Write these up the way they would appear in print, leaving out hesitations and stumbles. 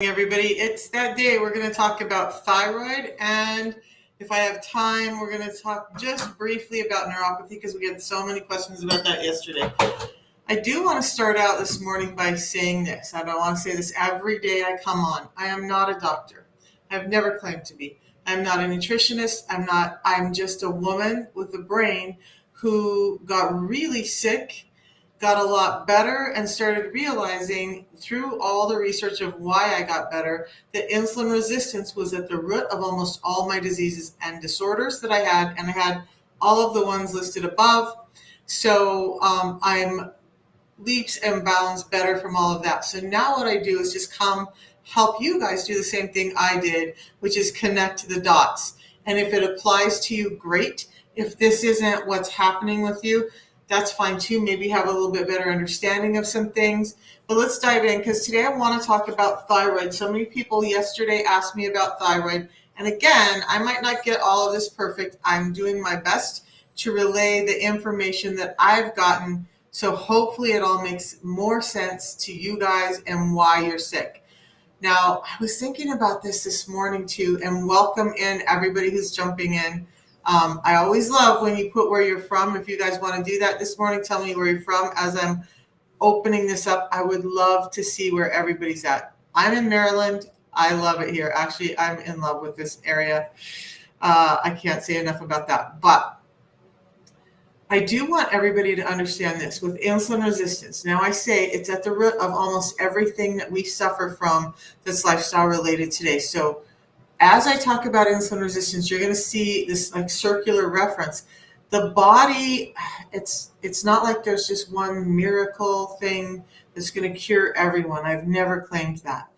Everybody, it's that day. We're going to talk about thyroid, and if I have time, we're going to talk just briefly about neuropathy because we had so many questions about that yesterday. I do want to start out this morning by saying this. I don't want to say this every day I come on. I am not a doctor. I've never claimed to be. I'm not a nutritionist. I'm just a woman with a brain who got really sick, got a lot better, and started realizing through all the research of why I got better that insulin resistance was at the root of almost all my diseases and disorders that I had, and I had all of the ones listed above. So I'm leaps and bounds better from all of that. So now what I do is just come help you guys do the same thing I did, which is connect the dots. And if it applies to you, great. If this isn't what's happening with you, that's fine too. Maybe have a little bit better understanding of some things. But let's dive in, because today I want to talk about thyroid. So many people yesterday asked me about thyroid. And again, I might not get all of this perfect. I'm doing my best to relay the information that I've gotten. So hopefully it all makes more sense to you guys and why you're sick. Now, I was thinking about this morning too, and welcome in everybody who's jumping in. I always love when you put where you're from. If you guys want to do that this morning, tell me where you're from. As I'm opening this up, I would love to see where everybody's at. I'm in Maryland. I love it here. Actually, I'm in love with this area. I can't say enough about that. But I do want everybody to understand this with insulin resistance. Now, I say it's at the root of almost everything that we suffer from that's lifestyle related today. So as I talk about insulin resistance, you're going to see this like circular reference. The body, it's not like there's just one miracle thing that's going to cure everyone. I've never claimed that.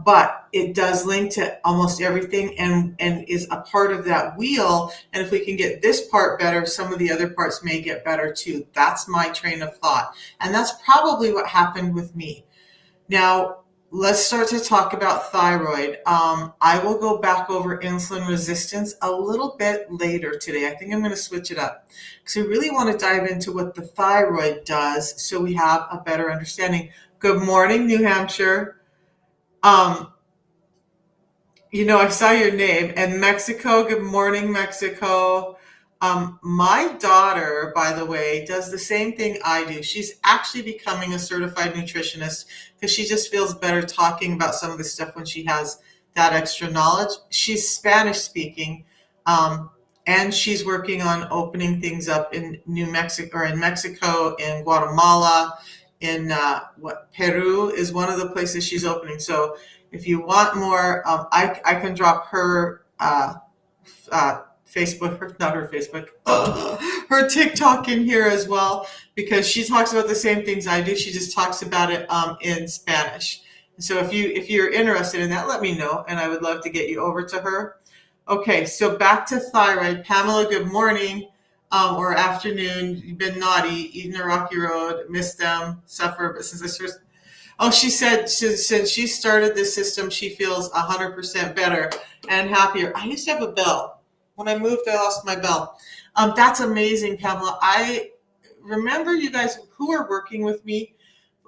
But it does link to almost everything and is a part of that wheel. And if we can get this part better, some of the other parts may get better too. That's my train of thought. And that's probably what happened with me. Now, let's start to talk about thyroid. I will go back over insulin resistance a little bit later today. I think I'm going to switch it up because we really want to dive into what the thyroid does so we have a better understanding. Good morning, New Hampshire. I saw your name. And Mexico, good morning, Mexico. My daughter, by the way, does the same thing I do. She's actually becoming a certified nutritionist because she just feels better talking about some of this stuff when she has that extra knowledge. She's Spanish speaking, and she's working on opening things up in New Mexico, or in Mexico, in Guatemala, in Peru is one of the places she's opening. So if you want more, I can drop her Facebook, not her Facebook, her TikTok in here as well, because she talks about the same things I do. She just talks about it in Spanish. So if you're interested in that, let me know, and I would love to get you over to her. Okay, so back to thyroid. Pamela, good morning or afternoon. You've been naughty, eating a rocky road, missed them, suffer. But since she said since she started this system, she feels 100% better and happier. I used to have a bell. When I moved, I lost my bell. That's amazing, Pamela. I remember you guys who are working with me.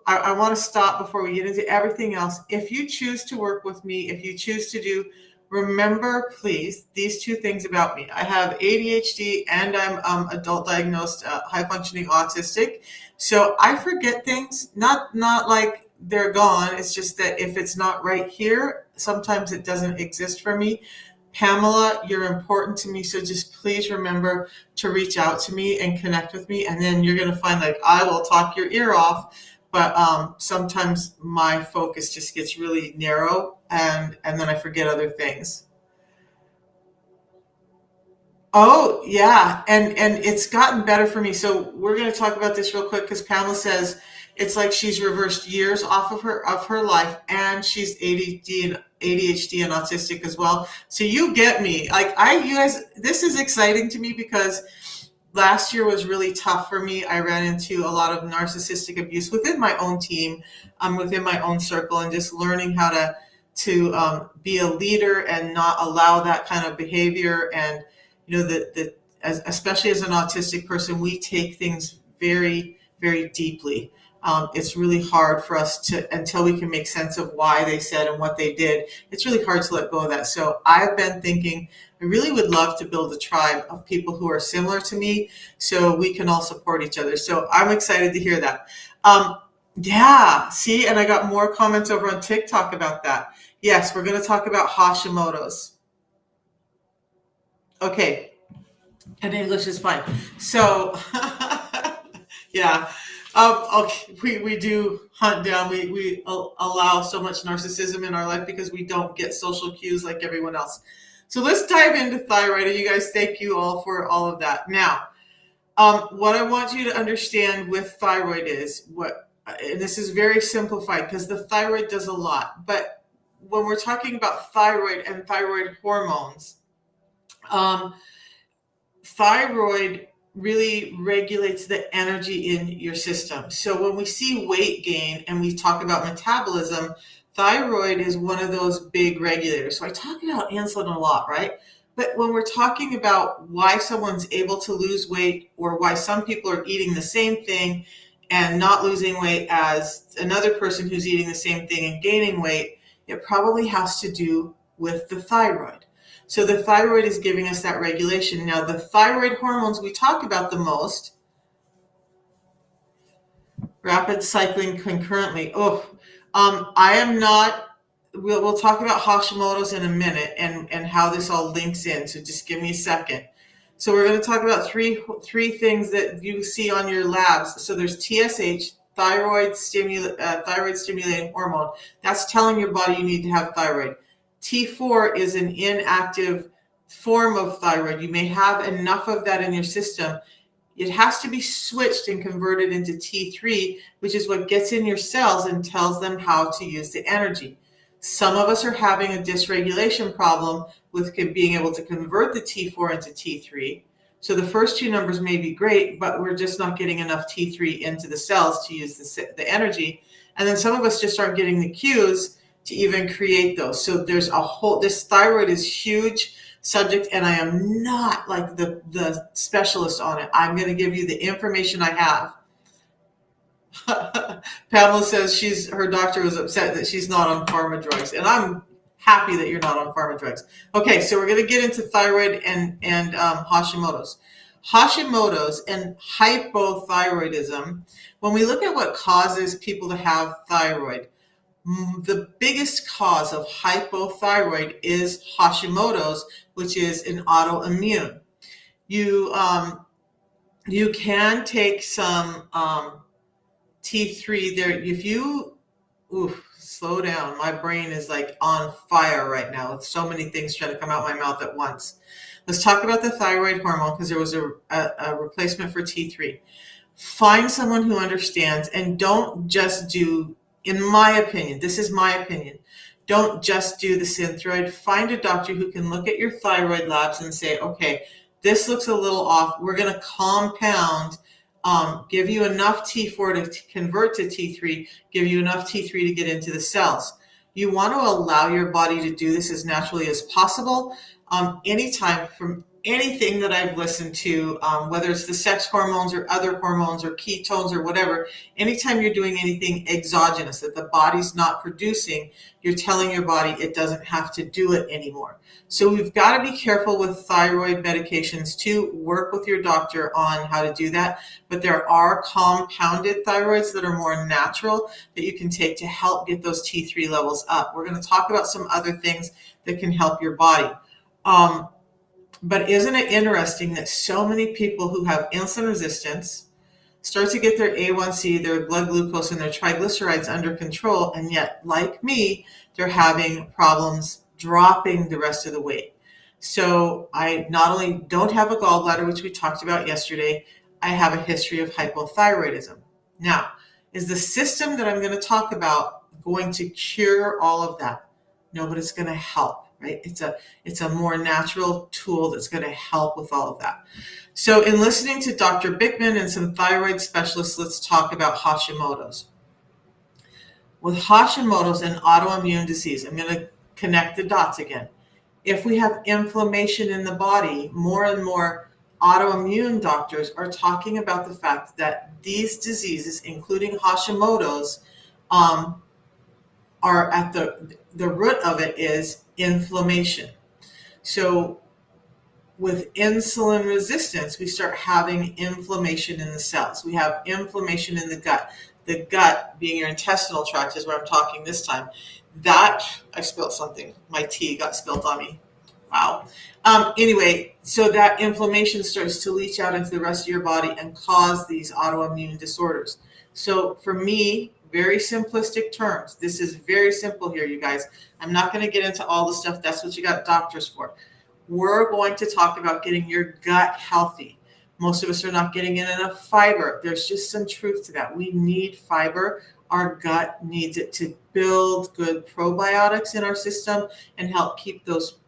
I want to stop before we get into everything else. If you choose to work with me, if you choose to remember, please, these two things about me. I have ADHD and I'm adult diagnosed high functioning autistic. So I forget things, not like they're gone. It's just that if it's not right here, sometimes it doesn't exist for me. Pamela, you're important to me, so just please remember to reach out to me and connect with me, and then you're going to find like I will talk your ear off, but sometimes my focus just gets really narrow, and then I forget other things. Oh, yeah, and it's gotten better for me. So we're going to talk about this real quick because Pamela says it's like she's reversed years off of her life, and she's ADHD and autistic as well. So you get me. Like you guys, this is exciting to me because last year was really tough for me. I ran into a lot of narcissistic abuse within my own team, within my own circle, and just learning how to be a leader and not allow that kind of behavior. And especially as an autistic person, we take things very, very deeply. It's really hard for us to, until we can make sense of why they said and what they did, it's really hard to let go of that. So I've been thinking, I really would love to build a tribe of people who are similar to me so we can all support each other. So I'm excited to hear that. Yeah, see, and I got more comments over on TikTok about that. Yes, we're going to talk about Hashimoto's. Okay, and English is fine. So, yeah, okay, we do hunt down, we allow so much narcissism in our life because we don't get social cues like everyone else. So let's dive into thyroid, and you guys, thank you all for all of that. Now, what I want you to understand with thyroid is and this is very simplified because the thyroid does a lot, but when we're talking about thyroid and thyroid hormones, thyroid really regulates the energy in your system. So when we see weight gain and we talk about metabolism, thyroid is one of those big regulators. So I talk about insulin a lot, right? But when we're talking about why someone's able to lose weight or why some people are eating the same thing and not losing weight as another person who's eating the same thing and gaining weight, it probably has to do with the thyroid. So the thyroid is giving us that regulation. Now, the thyroid hormones we talk about the most, rapid cycling concurrently. I am not, we'll talk about Hashimoto's in a minute and how this all links in. So just give me a second. So we're going to talk about three things that you see on your labs. So there's TSH, thyroid stimulating hormone. That's telling your body you need to have thyroid. T4 is an inactive form of thyroid. You may have enough of that in your system. It has to be switched and converted into T3, which is what gets in your cells and tells them how to use the energy. Some of us are having a dysregulation problem with being able to convert the T4 into T3. So the first two numbers may be great, but we're just not getting enough T3 into the cells to use the energy. And then some of us just aren't getting the cues to even create those. So there's this thyroid is huge subject, and I am not like the specialist on it. I'm going to give you the information I have. Pamela says her doctor was upset that she's not on pharma drugs, and I'm happy that you're not on pharma drugs. Okay, so we're going to get into thyroid and Hashimoto's. Hashimoto's and hypothyroidism. When we look at what causes people to have thyroid, the biggest cause of hypothyroid is Hashimoto's, which is an autoimmune. You can take some T3 there. If you slow down, my brain is like on fire right now with so many things trying to come out my mouth at once. Let's talk about the thyroid hormone because there was a replacement for T3. Find someone who understands and don't just do, in my opinion, this is my opinion, don't just do the Synthroid. Find a doctor who can look at your thyroid labs and say, okay, this looks a little off. We're going to compound, give you enough T4 to convert to T3, give you enough T3 to get into the cells. You want to allow your body to do this as naturally as possible. Anytime, from anything that I've listened to, whether it's the sex hormones or other hormones or ketones or whatever, anytime you're doing anything exogenous that the body's not producing, you're telling your body it doesn't have to do it anymore. So we've got to be careful with thyroid medications to work with your doctor on how to do that. But there are compounded thyroids that are more natural that you can take to help get those T3 levels up. We're going to talk about some other things that can help your body. But isn't it interesting that so many people who have insulin resistance start to get their A1C, their blood glucose, and their triglycerides under control, and yet, like me, they're having problems dropping the rest of the weight. So I not only don't have a gallbladder, which we talked about yesterday, I have a history of hypothyroidism. Now, is the system that I'm going to talk about going to cure all of that? No, but it's going to help. Right? It's a more natural tool that's going to help with all of that. So in listening to Dr. Bickman and some thyroid specialists, let's talk about Hashimoto's. With Hashimoto's and autoimmune disease, I'm going to connect the dots again. If we have inflammation in the body, more and more autoimmune doctors are talking about the fact that these diseases, including Hashimoto's, um, are at the root of it is inflammation. So with insulin resistance, we start having inflammation in the cells. We have inflammation in the gut. The gut, being your intestinal tract, is where I'm talking this time. That, I spilled something. My tea got spilled on me. Wow. Anyway, so that inflammation starts to leach out into the rest of your body and cause these autoimmune disorders. So for me, very simplistic terms. This is very simple here, you guys. I'm not going to get into all the stuff. That's what you got doctors for. We're going to talk about getting your gut healthy. Most of us are not getting in enough fiber. There's just some truth to that. We need fiber. Our gut needs it to build good probiotics in our system and help keep those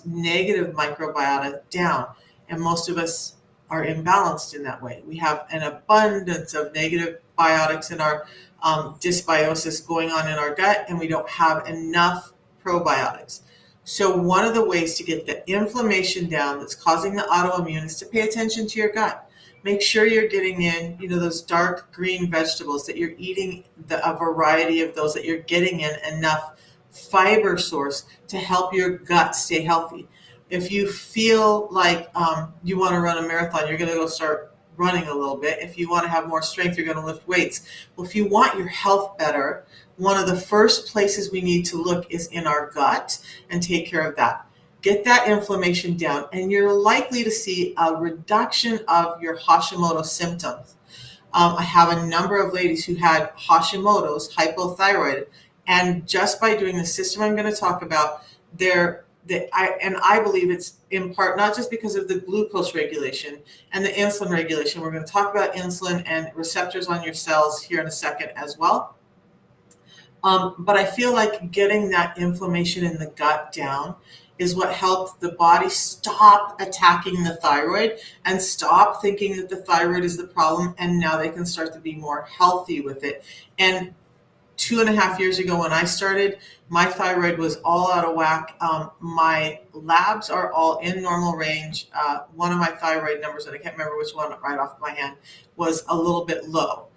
negative microbiota down. And most of us are imbalanced in that way. We have an abundance of negative biotics in our dysbiosis going on in our gut, and we don't have enough probiotics. So one of the ways to get the inflammation down that's causing the autoimmune is to pay attention to your gut. Make sure you're getting in, those dark green vegetables, that you're eating a variety of those, that you're getting in enough fiber source to help your gut stay healthy. If you feel like you want to run a marathon, you're going to go start running a little bit. If you want to have more strength, you're going to lift weights. Well, if you want your health better, one of the first places we need to look is in our gut and take care of that. Get that inflammation down, and you're likely to see a reduction of your Hashimoto symptoms. I have a number of ladies who had Hashimoto's, hypothyroid, and just by doing the system I'm going to talk about, I believe it's in part not just because of the glucose regulation and the insulin regulation. We're going to talk about insulin and receptors on your cells here in a second as well. But I feel like getting that inflammation in the gut down is what helped the body stop attacking the thyroid and stop thinking that the thyroid is the problem, and now they can start to be more healthy with it. And 2.5 years ago when I started, my thyroid was all out of whack. My labs are all in normal range. One of my thyroid numbers, and I can't remember which one right off my hand, was a little bit low.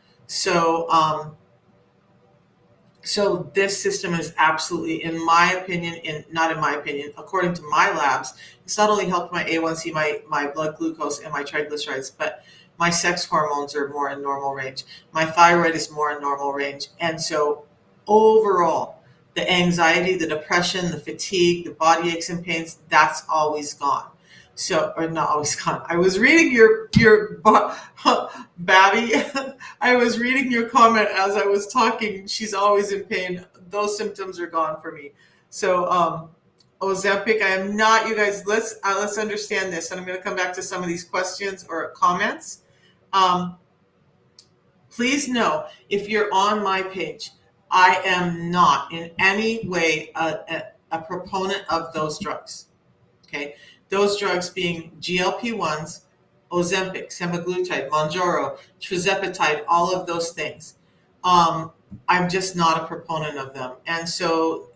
So this system is absolutely, in my opinion, not in my opinion, according to my labs, it's not only helped my A1C, my blood glucose, and my triglycerides, but my sex hormones are more in normal range. My thyroid is more in normal range. And so overall, the anxiety, the depression, the fatigue, the body aches and pains, that's always gone. So, or not always gone. I was reading your Babby, I was reading your comment as I was talking. She's always in pain. Those symptoms are gone for me. So, Ozempic, I am not, you guys, let's understand this. And I'm going to come back to some of these questions or comments. Please know, if you're on my page, I am not in any way a proponent of those drugs. Okay, those drugs being GLP-1s, Ozempic, semaglutide, Mounjaro, tirzepatide, all of those things. I'm just not a proponent of them, and so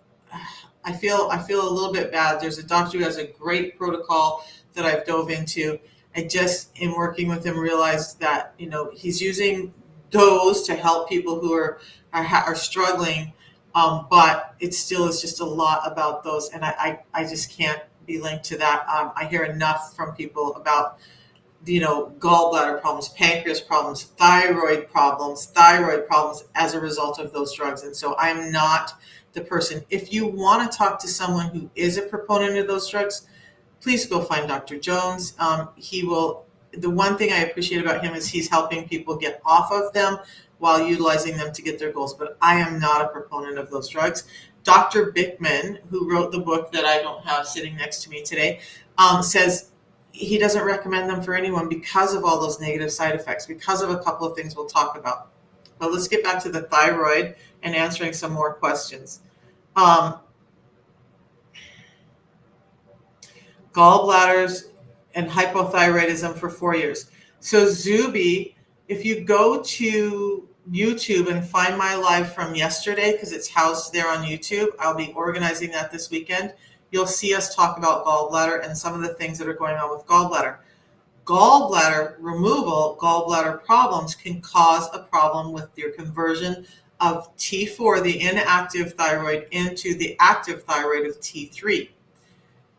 I feel a little bit bad. There's a doctor who has a great protocol that I've dove into. I just, in working with him, realized that he's using those to help people who are struggling, but it still is just a lot about those, and I just can't be linked to that. I hear enough from people about gallbladder problems, pancreas problems, thyroid problems as a result of those drugs. And so I'm not the person. If you want to talk to someone who is a proponent of those drugs, please go find Dr. Jones. He will. The one thing I appreciate about him is he's helping people get off of them while utilizing them to get their goals. But I am not a proponent of those drugs. Dr. Bickman, who wrote the book that I don't have sitting next to me today, says he doesn't recommend them for anyone because of all those negative side effects, because of a couple of things we'll talk about. But let's get back to the thyroid and answering some more questions. Gallbladders and hypothyroidism for 4 years. So Zuby, if you go to YouTube and find my live from yesterday, because it's housed there on YouTube, I'll be organizing that this weekend. You'll see us talk about gallbladder and some of the things that are going on with gallbladder. Gallbladder removal, gallbladder problems can cause a problem with your conversion of T4, the inactive thyroid, into the active thyroid of T3.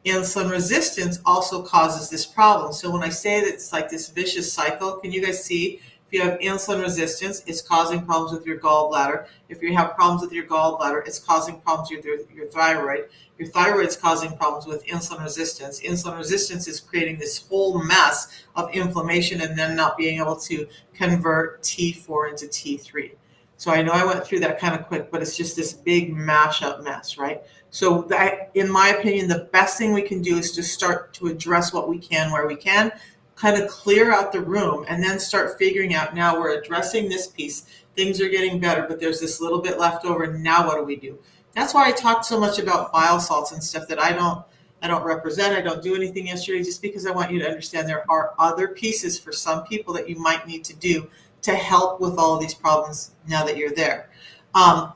Insulin resistance also causes this problem. So when I say that it's like this vicious cycle, can you guys see? If you have insulin resistance, it's causing problems with your gallbladder. If you have problems with your gallbladder, it's causing problems with your thyroid. Your thyroid is causing problems with insulin resistance. Insulin resistance is creating this whole mess of inflammation and then not being able to convert T4 into T3. So I know I went through that kind of quick, but it's just this big mashup mess, right? So that, in my opinion, the best thing we can do is to start to address what we can where we can, kind of clear out the room, and then start figuring out, now we're addressing this piece. Things are getting better, but there's this little bit left over. Now what do we do? That's why I talked so much about bile salts and stuff that I don't represent. I don't do anything yesterday, just because I want you to understand there are other pieces for some people that you might need to do to help with all of these problems now that you're there.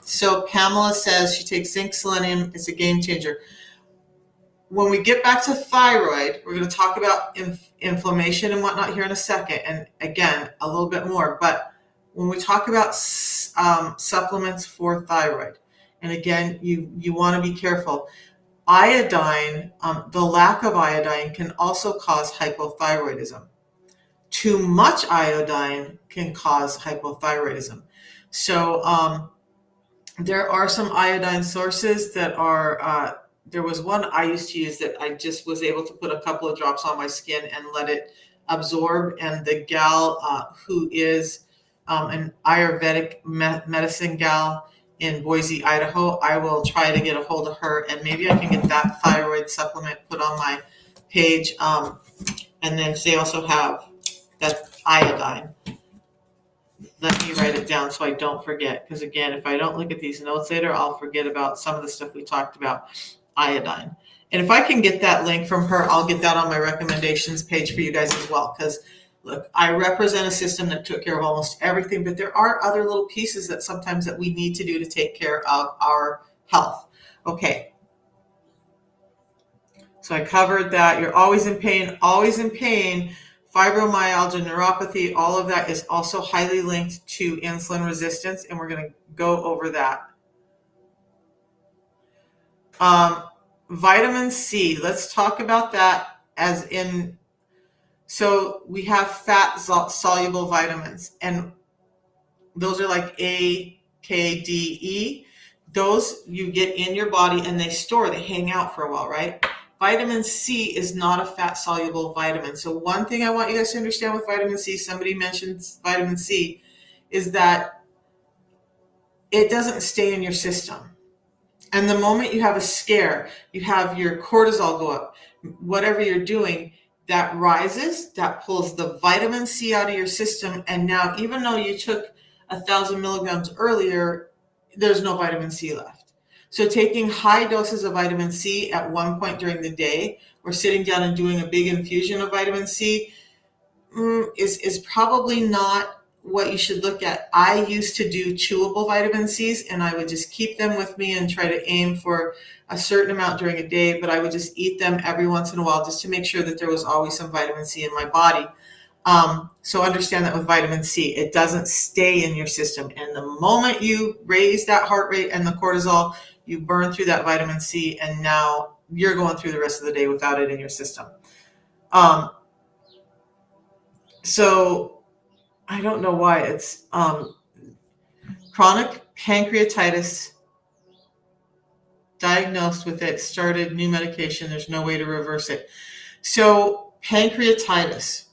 So Pamela says she takes zinc, selenium. It's a game changer. When we get back to thyroid, we're going to talk about inflammation and whatnot here in a second. And again, a little bit more. But when we talk about supplements for thyroid, and again, you want to be careful. Iodine, the lack of iodine can also cause hypothyroidism. Too much iodine can cause hypothyroidism. So there are some iodine sources that are, there was one I used to use that I just was able to put a couple of drops on my skin and let it absorb. And the gal who is an Ayurvedic medicine gal in Boise, Idaho, I will try to get a hold of her, and maybe I can get that thyroid supplement put on my page. And then they also have that iodine. Let me write it down so I don't forget, because again, if I don't look at these notes later, I'll forget about some of the stuff we talked about. Iodine. And if I can get that link from her, I'll get that on my recommendations page for you guys as well. Because look, I represent a system that took care of almost everything, but there are other little pieces that sometimes that we need to do to take care of our health. Okay. So I covered that. You're always in pain, always in pain. Fibromyalgia, neuropathy, all of that is also highly linked to insulin resistance, and we're going to go over that. Vitamin C, let's talk about that as in, so we have fat soluble vitamins, and those are like A, K, D, E. Those you get in your body and they hang out for a while, right? Vitamin C is not a fat soluble vitamin. So one thing I want you guys to understand with vitamin C, somebody mentions vitamin C, is that it doesn't stay in your system. And the moment you have a scare, you have your cortisol go up, whatever you're doing, that rises, that pulls the vitamin C out of your system. And now, even though you took 1,000 milligrams earlier, there's no vitamin C left. So taking high doses of vitamin C at one point during the day, or sitting down and doing a big infusion of vitamin C is probably not what you should look at. I used to do chewable vitamin C's, and I would just keep them with me and try to aim for a certain amount during a day, but I would just eat them every once in a while just to make sure that there was always some vitamin C in my body. So understand that with vitamin C, it doesn't stay in your system. And the moment you raise that heart rate and the cortisol, you burn through that vitamin C, and now you're going through the rest of the day without it in your system. So I don't know why it's chronic pancreatitis, diagnosed with it, started new medication. There's no way to reverse it. So pancreatitis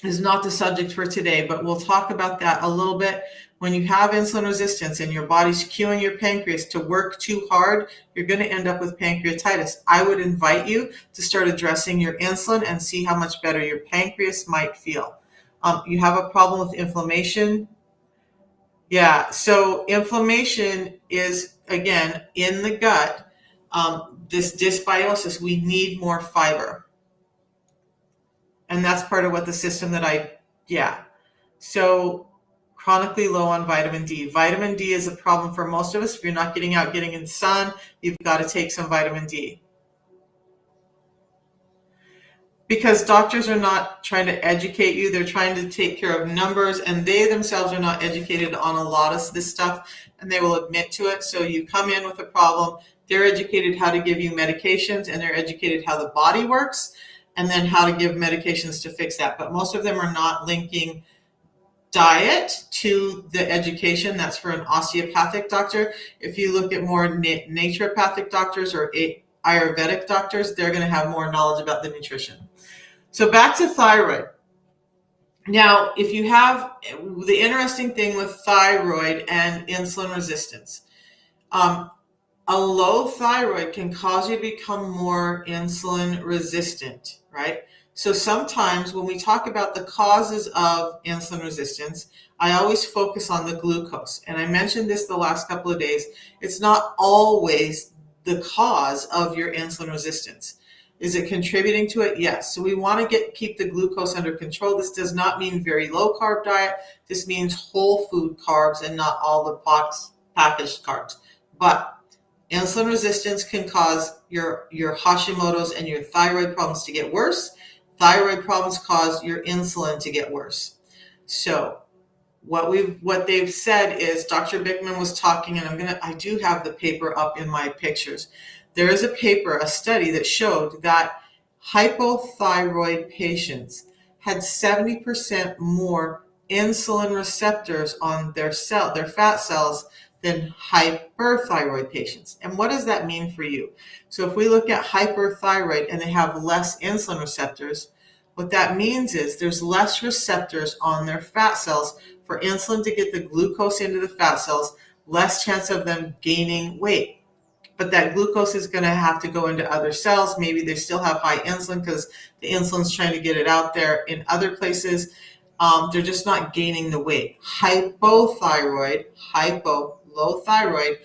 is not the subject for today, but we'll talk about that a little bit. When you have insulin resistance and your body's cueing your pancreas to work too hard, you're going to end up with pancreatitis. I would invite you to start addressing your insulin and see how much better your pancreas might feel. You have a problem with inflammation. Yeah, so inflammation is, again, in the gut. This dysbiosis, we need more fiber. And that's part of what the system that So chronically low on vitamin D. Vitamin D is a problem for most of us. If you're not getting out, getting in the sun, you've got to take some vitamin D. Because doctors are not trying to educate you, they're trying to take care of numbers, and they themselves are not educated on a lot of this stuff, and they will admit to it. So you come in with a problem, they're educated how to give you medications, and they're educated how the body works, and then how to give medications to fix that. But most of them are not linking diet to the education. That's for an osteopathic doctor. If you look at more naturopathic doctors or Ayurvedic doctors, they're going to have more knowledge about the nutrition. So back to thyroid. Now, if you have the interesting thing with thyroid and insulin resistance, a low thyroid can cause you to become more insulin resistant, right? So sometimes when we talk about the causes of insulin resistance, I always focus on the glucose. And I mentioned this the last couple of days. It's not always the cause of your insulin resistance. Is it contributing to it? Yes. So we want to keep the glucose under control. This does not mean very low carb diet. This means whole food carbs and not all the packaged carbs. But insulin resistance can cause your Hashimoto's and your thyroid problems to get worse. Thyroid problems cause your insulin to get worse. So what they've said is, Dr. Bickman was talking, and I do have the paper up in my pictures. There is a paper, a study that showed that hypothyroid patients had 70% more insulin receptors on their fat cells than hyperthyroid patients. And what does that mean for you? So if we look at hyperthyroid and they have less insulin receptors, what that means is there's less receptors on their fat cells for insulin to get the glucose into the fat cells, less chance of them gaining weight. But that glucose is going to have to go into other cells. Maybe they still have high insulin because the insulin's trying to get it out there in other places. They're just not gaining the weight. Hypothyroid, low thyroid,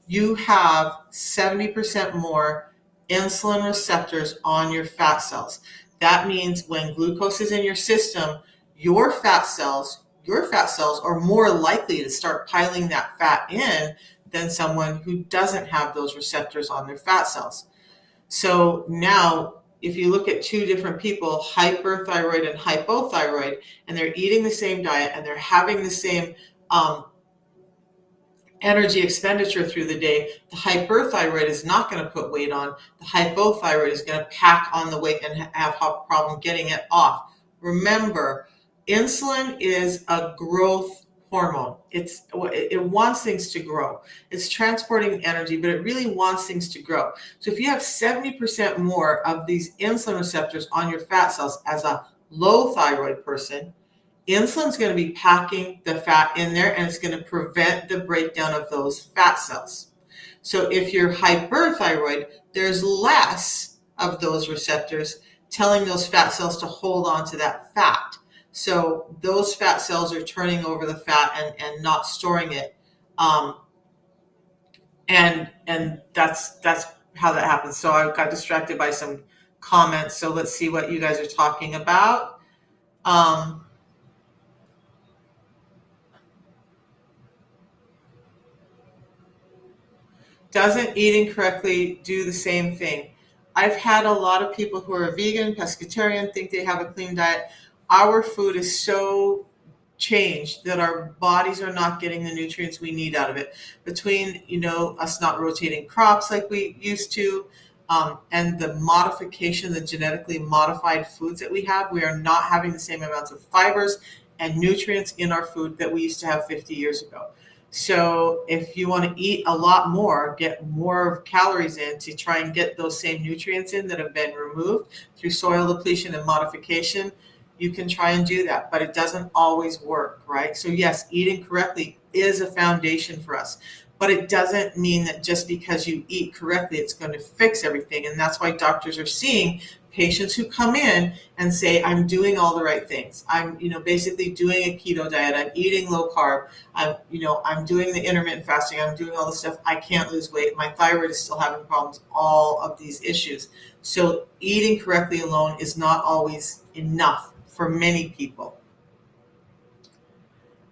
you have 70% more insulin receptors on your fat cells. That means when glucose is in your system, your fat cells are more likely to start piling that fat in than someone who doesn't have those receptors on their fat cells. So now, if you look at two different people, hyperthyroid and hypothyroid, and they're eating the same diet and they're having the same energy expenditure through the day, the hyperthyroid is not going to put weight on. The hypothyroid is going to pack on the weight and have a problem getting it off. Remember, insulin is a growth hormone. It wants things to grow. It's transporting energy, but it really wants things to grow. So if you have 70% more of these insulin receptors on your fat cells as a low thyroid person, insulin's going to be packing the fat in there, and it's going to prevent the breakdown of those fat cells. So if you're hyperthyroid, there's less of those receptors telling those fat cells to hold on to that fat. So those fat cells are turning over the fat and not storing it. And that's how that happens. So I got distracted by some comments. So let's see what you guys are talking about. Doesn't eating correctly do the same thing? I've had a lot of people who are vegan, pescatarian, think they have a clean diet. Our food is so changed that our bodies are not getting the nutrients we need out of it. Between, us not rotating crops like we used to, and the modification, the genetically modified foods that we have, we are not having the same amounts of fibers and nutrients in our food that we used to have 50 years ago. So if you want to eat a lot more, get more calories in to try and get those same nutrients in that have been removed through soil depletion and modification, you can try and do that, but it doesn't always work, right? So yes, eating correctly is a foundation for us, but it doesn't mean that just because you eat correctly, it's going to fix everything. And that's why doctors are seeing patients who come in and say, I'm doing all the right things. I'm, basically doing a keto diet. I'm eating low carb. I'm doing the intermittent fasting. I'm doing all this stuff. I can't lose weight. My thyroid is still having problems, all of these issues. So eating correctly alone is not always enough for many people.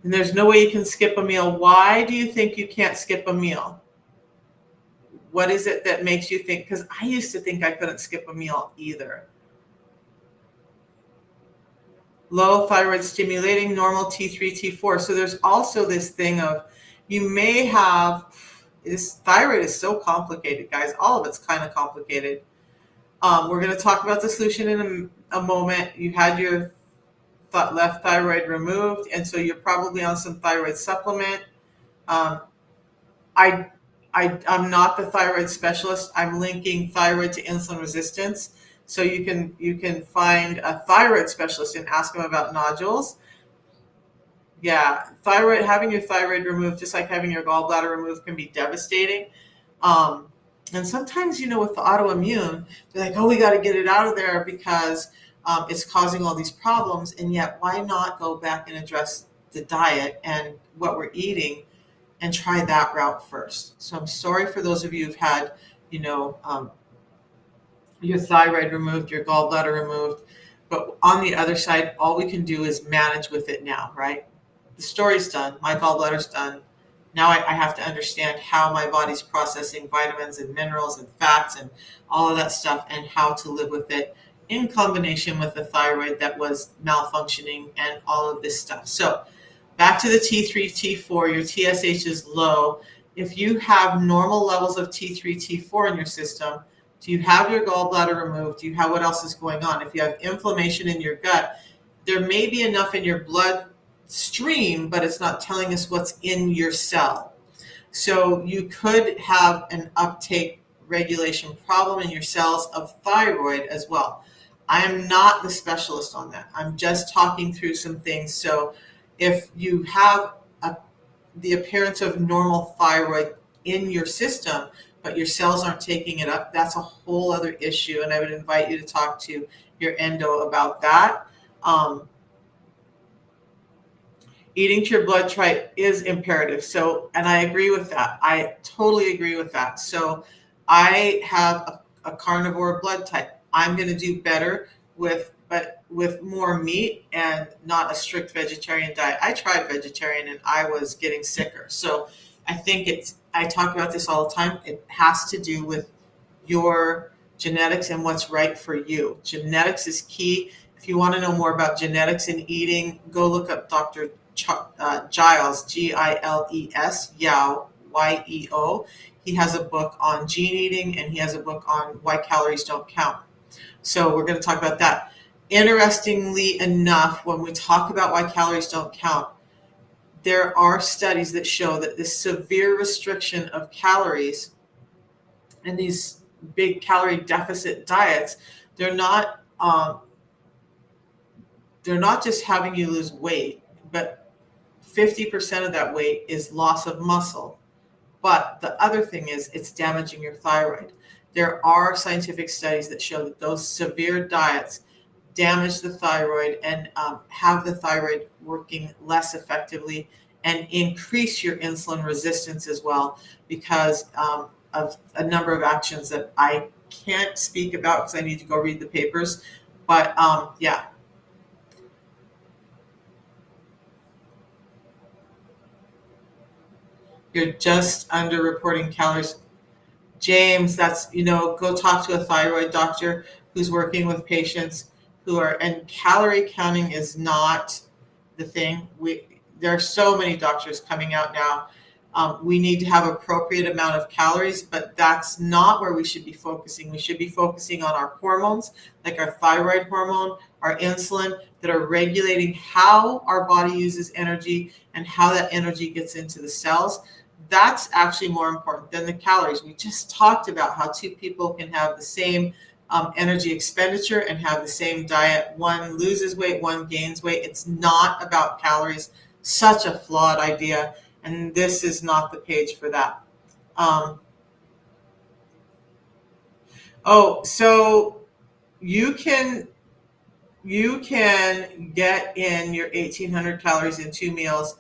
And there's no way you can skip a meal. Why do you think you can't skip a meal? What is it that makes you think? Because I used to think I couldn't skip a meal either. low thyroid stimulating, normal T3, T4. So there's also this thing of you may have this thyroid is so complicated, guys. All of it's kind of complicated. We're going to talk about the solution in a moment. You had your left thyroid removed, and so you're probably on some thyroid supplement. Um, I, I'm not the thyroid specialist. I'm linking thyroid to insulin resistance. So you can find a thyroid specialist and ask them about nodules. Yeah, having your thyroid removed, just like having your gallbladder removed, can be devastating. Um, and sometimes, with the autoimmune, they're like, oh, we got to get it out of there because it's causing all these problems. And yet, why not go back and address the diet and what we're eating and try that route first? So I'm sorry for those of you who've had, you know, um, your thyroid removed, your gallbladder removed. But on the other side, all we can do is manage with it now, right? The story's done. My gallbladder's done. Now I have to understand how my body's processing vitamins and minerals and fats and all of that stuff and how to live with it in combination with the thyroid that was malfunctioning and all of this stuff. So back to the T3, T4, your TSH is low. If you have normal levels of T3, T4 in your system, do you have your gallbladder removed? Do you have what else is going on? If you have inflammation in your gut, there may be enough in your blood stream, but it's not telling us what's in your cell. So you could have an uptake regulation problem in your cells of thyroid as well. I am not the specialist on that. I'm just talking through some things. So if you have the appearance of normal thyroid in your system, but your cells aren't taking it up, that's a whole other issue. And I would invite you to talk to your endo about that. Eating to your blood type is imperative. So, and I agree with that. I totally agree with that. So I have a carnivore blood type. I'm going to do better but with more meat and not a strict vegetarian diet. I tried vegetarian and I was getting sicker. So I think I talk about this all the time. It has to do with your genetics and what's right for you. Genetics is key. If you want to know more about genetics and eating, go look up Dr. Giles, Giles, Yao, Yeo. He has a book on gene eating and he has a book on why calories don't count. So we're going to talk about that. Interestingly enough, when we talk about why calories don't count, there are studies that show that this severe restriction of calories and these big calorie deficit diets, they're not just having you lose weight, but 50% of that weight is loss of muscle. But the other thing is it's damaging your thyroid. There are scientific studies that show that those severe diets damage the thyroid and have the thyroid working less effectively and increase your insulin resistance as well because of a number of actions that I can't speak about because I need to go read the papers. But yeah. You're just underreporting calories. James, go talk to a thyroid doctor who's working with patients and calorie counting is not the thing. There are so many doctors coming out now. We need to have appropriate amount of calories, but that's not where we should be focusing. We should be focusing on our hormones, like our thyroid hormone, our insulin, that are regulating how our body uses energy and how that energy gets into the cells. That's actually more important than the calories. We just talked about how two people can have the same energy expenditure and have the same diet. One loses weight, one gains weight. It's not about calories. Such a flawed idea. And this is not the page for that. So you can get in your 1,800 calories in 2 meals.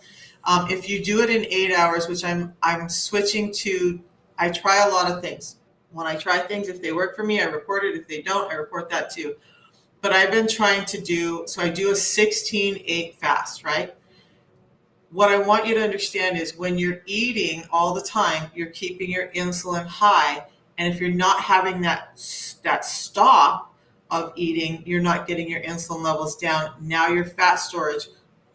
If you do it in 8 hours, which I'm switching to, I try a lot of things. When I try things, if they work for me, I report it. If they don't, I report that too. But I've been trying to do a 16-8 fast, right? What I want you to understand is when you're eating all the time, you're keeping your insulin high. And if you're not having that stop, of eating, you're not getting your insulin levels down. Now your fat storage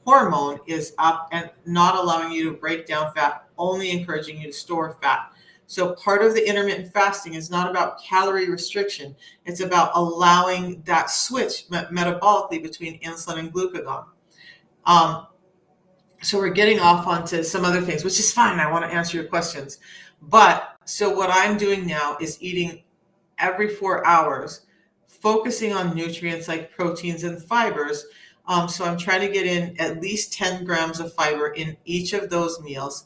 hormone is up and not allowing you to break down fat, only encouraging you to store fat. So part of the intermittent fasting is not about calorie restriction. It's about allowing that switch metabolically between insulin and glucagon. Um, so we're getting off onto some other things, which is fine. I want to answer your questions. But so what I'm doing now is eating every 4 hours, focusing on nutrients like proteins and fibers. So I'm trying to get in at least 10 grams of fiber in each of those meals.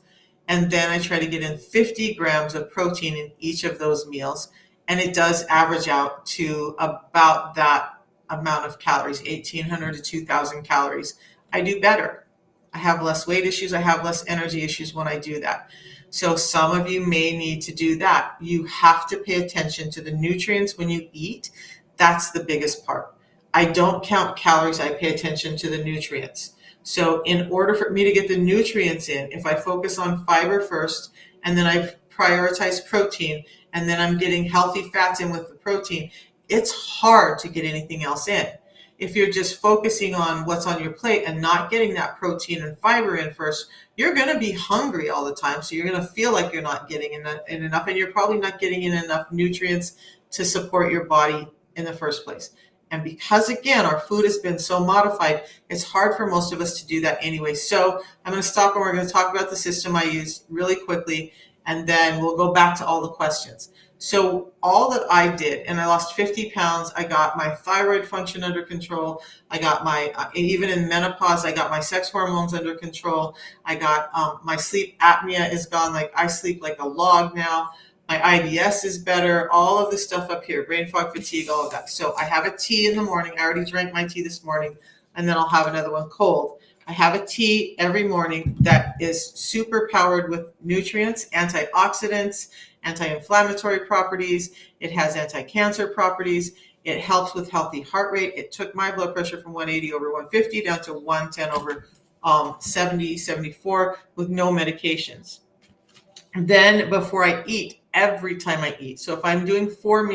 And then I try to get in 50 grams of protein in each of those meals. And it does average out to about that amount of calories, 1,800 to 2,000 calories. I do better. I have less weight issues. I have less energy issues when I do that. So some of you may need to do that. You have to pay attention to the nutrients when you eat. That's the biggest part. I don't count calories. I pay attention to the nutrients. So in order for me to get the nutrients in, if I focus on fiber first, and then I prioritize protein, and then I'm getting healthy fats in with the protein, it's hard to get anything else in. If you're just focusing on what's on your plate and not getting that protein and fiber in first, you're going to be hungry all the time. So you're going to feel like you're not getting in enough, and you're probably not getting in enough nutrients to support your body in the first place. And because, again, our food has been so modified, it's hard for most of us to do that anyway. So I'm going to stop and we're going to talk about the system I use really quickly, and then we'll go back to all the questions. So all that I did, and I lost 50 pounds, I got my thyroid function under control. I got my, even in menopause, I got my sex hormones under control. I got my sleep apnea is gone. Like I sleep like a log now. My IBS is better. All of the stuff up here, brain fog, fatigue, all of that. So I have a tea in the morning. I already drank my tea this morning, and then I'll have another one cold. I have a tea every morning that is super powered with nutrients, antioxidants, anti-inflammatory properties. It has anti-cancer properties. It helps with healthy heart rate. It took my blood pressure from 180 over 150 down to 110 over 70, 74 with no medications. Then before I eat, every time I eat, so if I'm doing 3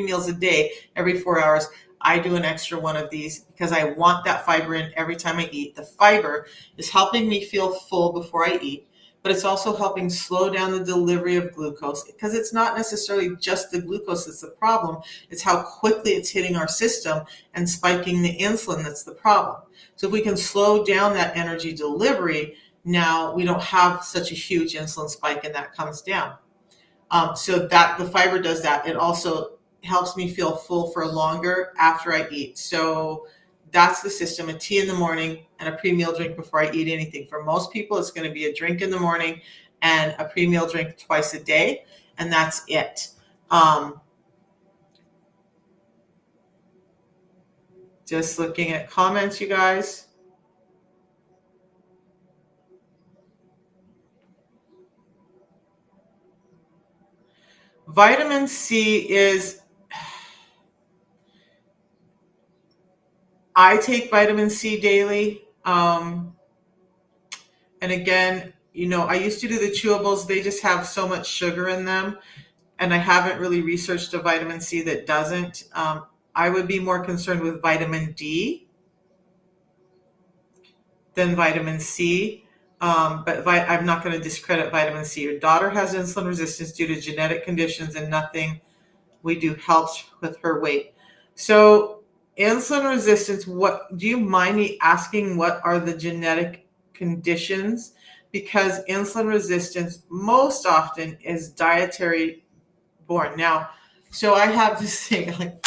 meals a day every 4 hours, I do an extra one of these because I want that fiber in every time I eat. The fiber is helping me feel full before I eat, but it's also helping slow down the delivery of glucose, because it's not necessarily just the glucose that's the problem. It's how quickly it's hitting our system and spiking the insulin that's the problem. So if we can slow down that energy delivery, now we don't have such a huge insulin spike, and that comes down. So that the fiber does that. It also helps me feel full for longer after I eat. So that's the system: a tea in the morning and a pre-meal drink before I eat anything. For most people, it's going to be a drink in the morning and a pre-meal drink twice a day, and that's it. Just looking at comments, you guys. Vitamin C is, I take vitamin C daily. And again, I used to do the chewables. They just have so much sugar in them. And I haven't really researched a vitamin C that doesn't. I would be more concerned with vitamin D than vitamin C. But I'm not going to discredit vitamin C. Your daughter has insulin resistance due to genetic conditions, and nothing we do helps with her weight. So insulin resistance, what do you mind me asking, what are the genetic conditions? Because insulin resistance most often is dietary born. Now, so I have this thing, like,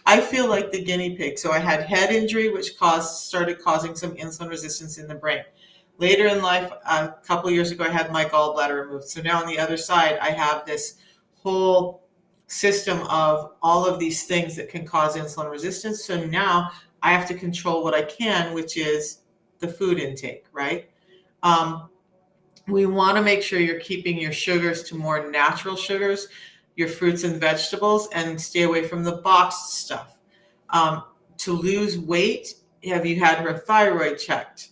I feel like the guinea pig. So I had head injury, which started causing some insulin resistance in the brain. Later in life, a couple of years ago, I had my gallbladder removed. So now on the other side, I have this whole system of all of these things that can cause insulin resistance. So now I have to control what I can, which is the food intake, right? We want to make sure you're keeping your sugars to more natural sugars, your fruits and vegetables, and stay away from the boxed stuff. To lose weight, have you had her thyroid checked?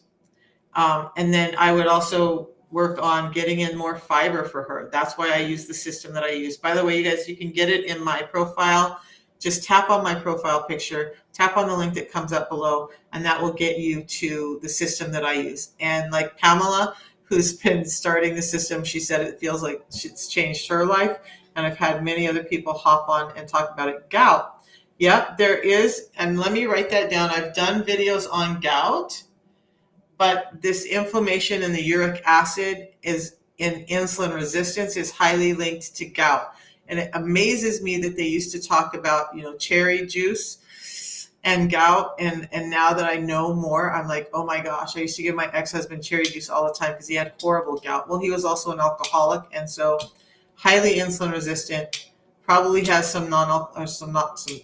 And then I would also work on getting in more fiber for her. That's why I use the system that I use. By the way, you guys, you can get it in my profile. just tap on my profile picture, tap on the link that comes up below, and that will get you to the system that I use. And like Pamela, who's been starting the system, she said it feels like it's changed her life. And I've had many other people hop on and talk about it. Gout. Yep, there is. And let me write that down. I've done videos on gout, but this inflammation in the uric acid is in insulin resistance is highly linked to gout. And it amazes me that they used to talk about, cherry juice and gout. And now that I know more, I'm like, oh my gosh, I used to give my ex-husband cherry juice all the time because he had horrible gout. Well, he was also an alcoholic. And so highly insulin resistant, probably has some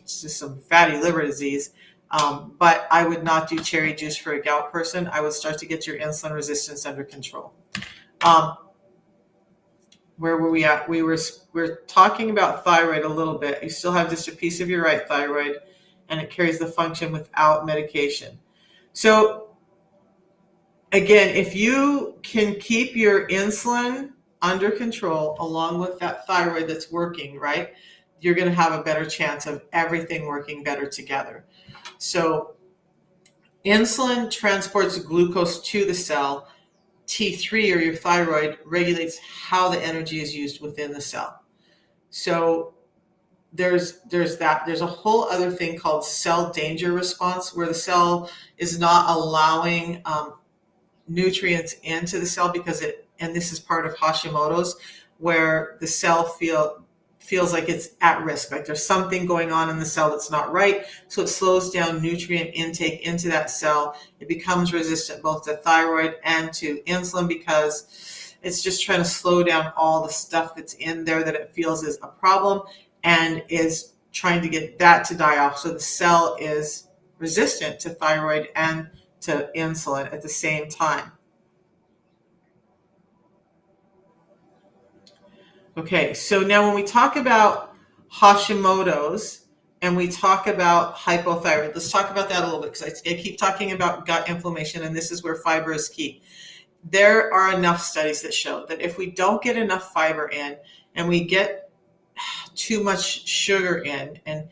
some fatty liver disease. But I would not do cherry juice for a gout person. I would start to get your insulin resistance under control. Where were we at? We're talking about thyroid a little bit. You still have just a piece of your right thyroid, and it carries the function without medication. So again, if you can keep your insulin under control along with that thyroid that's working, right, you're going to have a better chance of everything working better together. So insulin transports glucose to the cell. T3, or your thyroid, regulates how the energy is used within the cell. So there's that. There's a whole other thing called cell danger response, where the cell is not allowing nutrients into the cell because and this is part of Hashimoto's, where the cell feels like it's at risk, like there's something going on in the cell that's not right. So it slows down nutrient intake into that cell. It becomes resistant both to thyroid and to insulin because it's just trying to slow down all the stuff that's in there that it feels is a problem and is trying to get that to die off. So the cell is resistant to thyroid and to insulin at the same time. Okay, so now when we talk about Hashimoto's and we talk about hypothyroid, let's talk about that a little bit because I keep talking about gut inflammation, and this is where fiber is key. There are enough studies that show that if we don't get enough fiber in and we get too much sugar in, and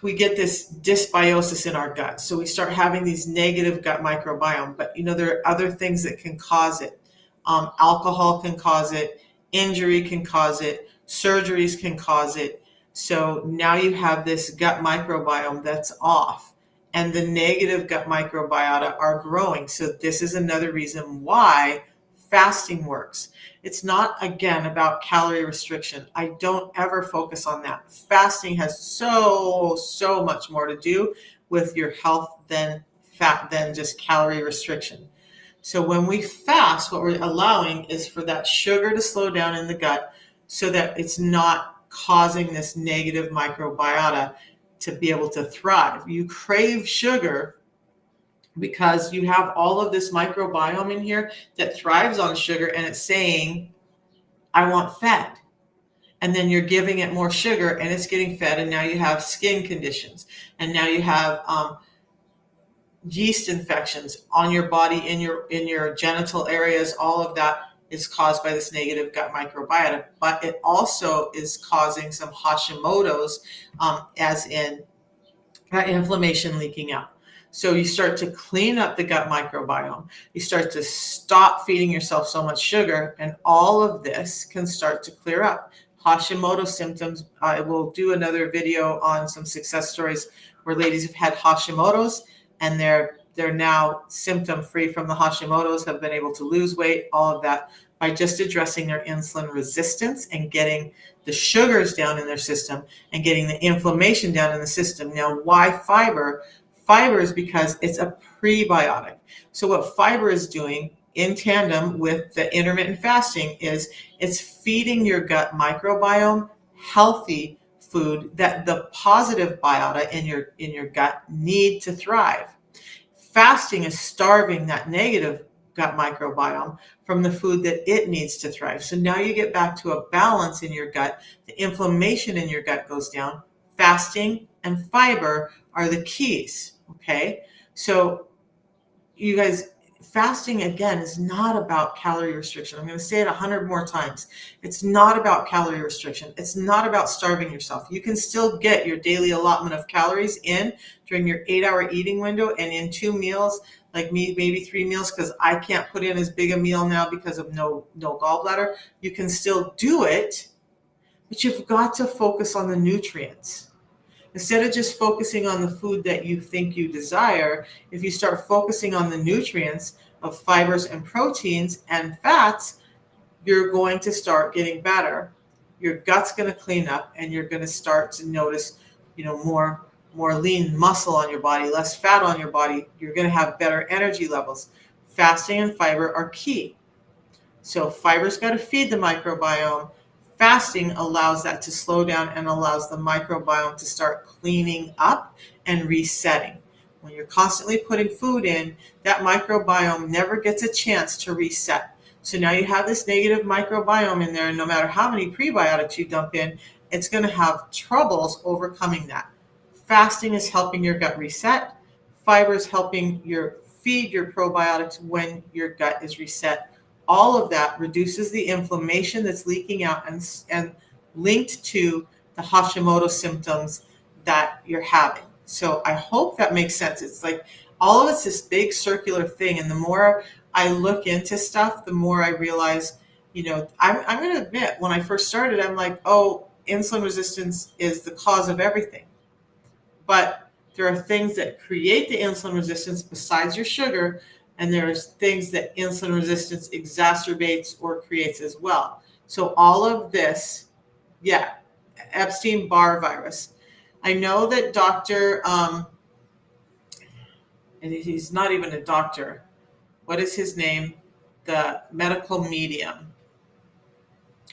we get this dysbiosis in our gut. So we start having these negative gut microbiome. But there are other things that can cause it. Alcohol can cause it. Injury can cause it. Surgeries can cause it. So now you have this gut microbiome that's off, and the negative gut microbiota are growing. So this is another reason why fasting works. It's not, again, about calorie restriction. I don't ever focus on that. Fasting has so much more to do with your health than just calorie restriction. So when we fast, what we're allowing is for that sugar to slow down in the gut so that it's not causing this negative microbiota to be able to thrive. You crave sugar because you have all of this microbiome in here that thrives on sugar, and it's saying, I want fat. And then you're giving it more sugar and it's getting fed, and now you have skin conditions, and now you have yeast infections on your body, in your genital areas. All of that is caused by this negative gut microbiota, but it also is causing some Hashimoto's, as in inflammation leaking out. So you start to clean up the gut microbiome. You start to stop feeding yourself so much sugar, and all of this can start to clear up. Hashimoto symptoms, I will do another video on some success stories where ladies have had Hashimoto's and they're now symptom free from the Hashimoto's, have been able to lose weight, all of that by just addressing their insulin resistance and getting the sugars down in their system and getting the inflammation down in the system. Now, why fiber? Fiber is because it's a prebiotic. So what fiber is doing in tandem with the intermittent fasting is it's feeding your gut microbiome healthy food that the positive biota in your gut need to thrive. Fasting is starving that negative gut microbiome from the food that it needs to thrive. So now you get back to a balance in your gut. The inflammation in your gut goes down. Fasting and fiber are the keys. Okay, so you guys, fasting, again, is not about calorie restriction. I'm going to say it 100 more times. It's not about calorie restriction. It's not about starving yourself. You can still get your daily allotment of calories in during your 8-hour eating window and in 2 meals, like me, maybe 3 meals, because I can't put in as big a meal now because of no gallbladder. You can still do it, but you've got to focus on the nutrients. Instead of just focusing on the food that you think you desire, if you start focusing on the nutrients of fibers and proteins and fats, you're going to start getting better. Your gut's going to clean up, and you're going to start to notice, more lean muscle on your body, less fat on your body. You're going to have better energy levels. Fasting and fiber are key. So fiber's got to feed the microbiome. Fasting allows that to slow down and allows the microbiome to start cleaning up and resetting. When you're constantly putting food in, that microbiome never gets a chance to reset. So now you have this negative microbiome in there, and no matter how many prebiotics you dump in, it's going to have troubles overcoming that. Fasting is helping your gut reset. Fiber is helping feed your probiotics when your gut is reset. All of that reduces the inflammation that's leaking out and linked to the Hashimoto symptoms that you're having. So I hope that makes sense. It's like all of it's this big circular thing. And the more I look into stuff, the more I realize, I'm going to admit, when I first started, I'm like, oh, insulin resistance is the cause of everything. But there are things that create the insulin resistance besides your sugar, and there's things that insulin resistance exacerbates or creates as well. So all of this, Epstein-Barr virus. I know that and he's not even a doctor. What is his name? The medical medium,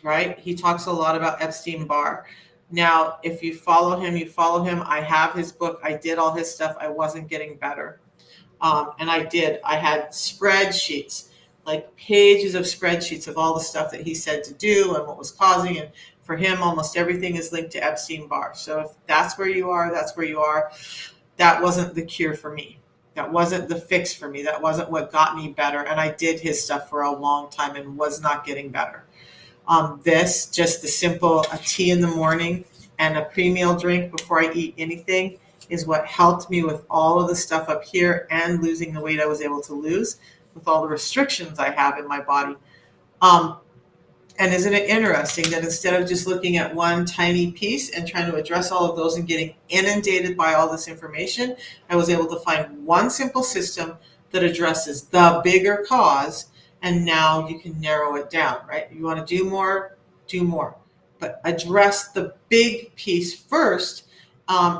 right? He talks a lot about Epstein-Barr. Now, if you follow him, you follow him. I have his book. I did all his stuff. I wasn't getting better. And I had spreadsheets, like pages of spreadsheets of all the stuff that he said to do and what was causing it. For him, almost everything is linked to Epstein-Barr. So if that's where you are, that's where you are. That wasn't the cure for me. That wasn't the fix for me. That wasn't what got me better. And I did his stuff for a long time and was not getting better. Just the simple a tea in the morning and a pre-meal drink before I eat anything is what helped me with all of the stuff up here and losing the weight I was able to lose with all the restrictions I have in my body. And isn't it interesting that instead of just looking at one tiny piece and trying to address all of those and getting inundated by all this information, I was able to find one simple system that addresses the bigger cause, and now you can narrow it down, right? You want to do more, but address the big piece first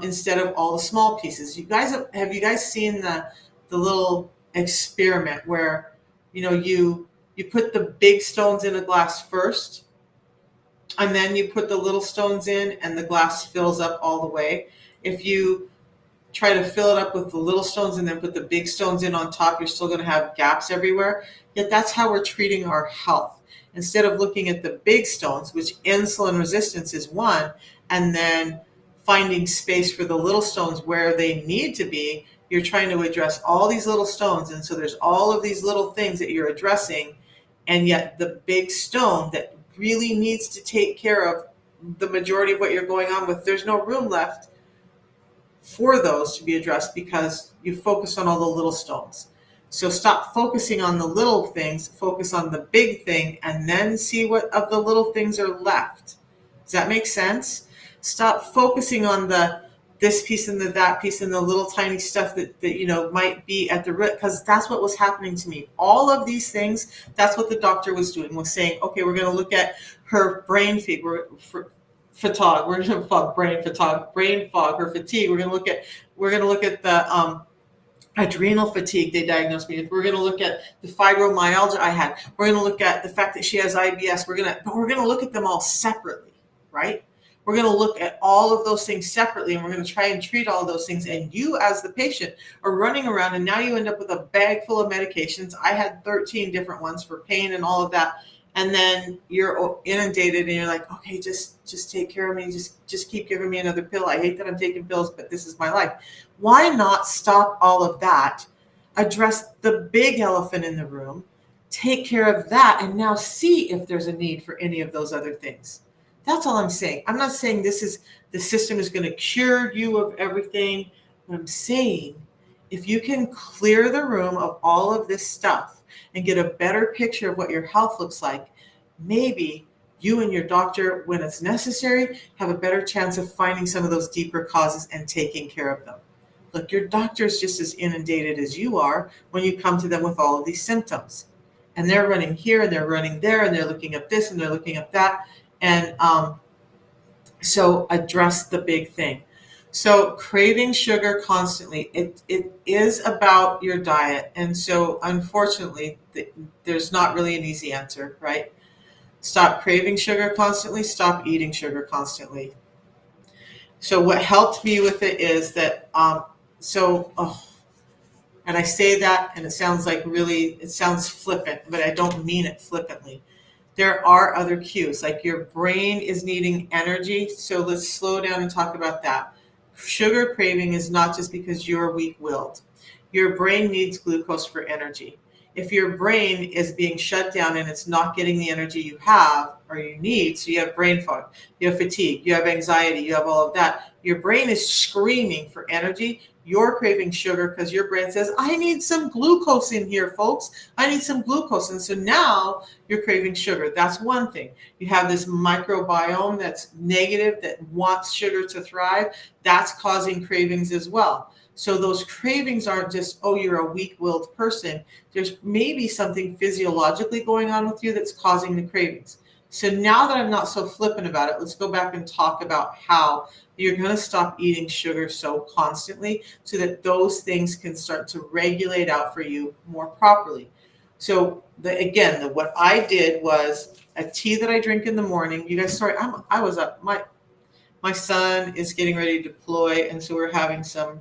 instead of all the small pieces. Have you guys seen the little experiment where you put the big stones in a glass first, and then you put the little stones in, and the glass fills up all the way? If you try to fill it up with the little stones and then put the big stones in on top, you're still going to have gaps everywhere. Yet that's how we're treating our health. Instead of looking at the big stones, which insulin resistance is one, and then finding space for the little stones where they need to be, you're trying to address all these little stones. And so there's all of these little things that you're addressing, and yet the big stone that really needs to take care of the majority of what you're going on with, there's no room left for those to be addressed because you focus on all the little stones. So stop focusing on the little things, focus on the big thing, and then see what of the little things are left. Does that make sense? Stop focusing on this piece and that piece and the little tiny stuff that might be at the root, because that's what was happening to me. All of these things, that's what the doctor was doing, was saying, okay, we're going to look at her brain fatigue. We're going to brain fog, her fatigue. We're going to look at the adrenal fatigue they diagnosed me with. We're going to look at the fibromyalgia I had. We're going to look at the fact that she has IBS. We're going to look at them all separately, right? We're going to look at all of those things separately, and we're going to try and treat all of those things. And you, as the patient, are running around, and now you end up with a bag full of medications. I had 13 different ones for pain and all of that. And then you're inundated, and you're like, okay, just take care of me. Just keep giving me another pill. I hate that I'm taking pills, but this is my life. Why not stop all of that address the big elephant in the room, take care of that, and now see if there's a need for any of those other things. That's all I'm saying. I'm not saying the system is going to cure you of everything. What I'm saying, if you can clear the room of all of this stuff and get a better picture of what your health looks like, maybe you and your doctor, when it's necessary, have a better chance of finding some of those deeper causes and taking care of them. Look, your doctor is just as inundated as you are when you come to them with all of these symptoms. And they're running here and they're running there and they're looking at this and they're looking at that. And so address the big thing. So craving sugar constantly, it is about your diet. And so unfortunately, there's not really an easy answer, right? Stop craving sugar constantly, stop eating sugar constantly. So what helped me with it is that, and I say that and it sounds flippant, but I don't mean it flippantly. There are other cues, like your brain is needing energy. So let's slow down and talk about that. Sugar craving is not just because you're weak-willed. Your brain needs glucose for energy. If your brain is being shut down and it's not getting the energy you have or you need, so you have brain fog, you have fatigue, you have anxiety, you have all of that, your brain is screaming for energy. You're craving sugar because your brain says, I need some glucose in here, folks. I need some glucose. And so now you're craving sugar. That's one thing. You have this microbiome that's negative, that wants sugar to thrive. That's causing cravings as well. So those cravings aren't just, oh, you're a weak-willed person. There's maybe something physiologically going on with you that's causing the cravings. So now that I'm not so flippant about it, let's go back and talk about how you're going to stop eating sugar so constantly so that those things can start to regulate out for you more properly. So what I did was a tea that I drink in the morning. You guys, sorry, I was up. My son is getting ready to deploy, and so we're having some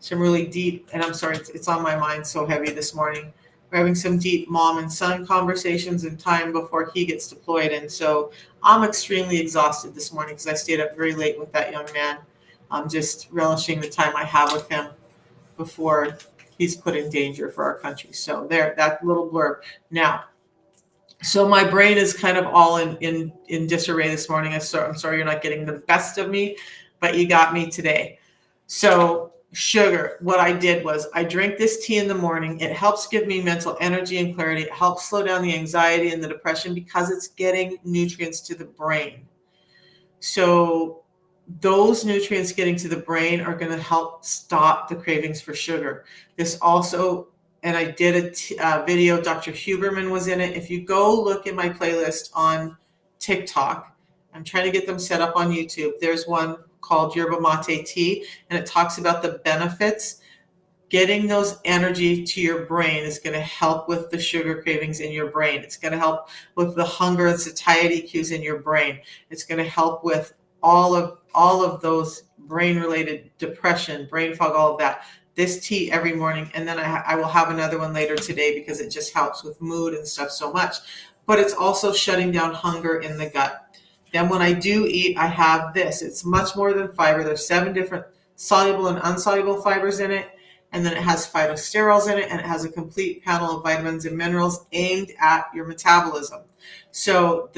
really deep, and I'm sorry, it's on my mind so heavy this morning. We're having some deep mom and son conversations in time before he gets deployed. And so I'm extremely exhausted this morning because I stayed up very late with that young man. I'm just relishing the time I have with him before he's put in danger for our country. So there, that little blurb. Now, so my brain is kind of all in disarray this morning. I'm sorry you're not getting the best of me, but you got me today. So sugar, what I did was I drank this tea in the morning. It helps give me mental energy and clarity. It helps slow down the anxiety and the depression because it's getting nutrients to the brain. So those nutrients getting to the brain are going to help stop the cravings for sugar. This also, and I did a video, Dr. Huberman was in it. If you go look in my playlist on TikTok, I'm trying to get them set up on YouTube. There's one called Yerba Mate Tea, and it talks about the benefits. Getting those energy to your brain is going to help with the sugar cravings in your brain. It's going to help with the hunger and satiety cues in your brain. It's going to help with all of those brain-related depression, brain fog, all of that. This tea every morning, and then I will have another one later today because it just helps with mood and stuff so much. But it's also shutting down hunger in the gut. Then when I do eat, I have this. It's much more than fiber. There's 7 different soluble and insoluble fibers in it. And then it has phytosterols in it, and it has a complete panel of vitamins and minerals aimed at your metabolism. So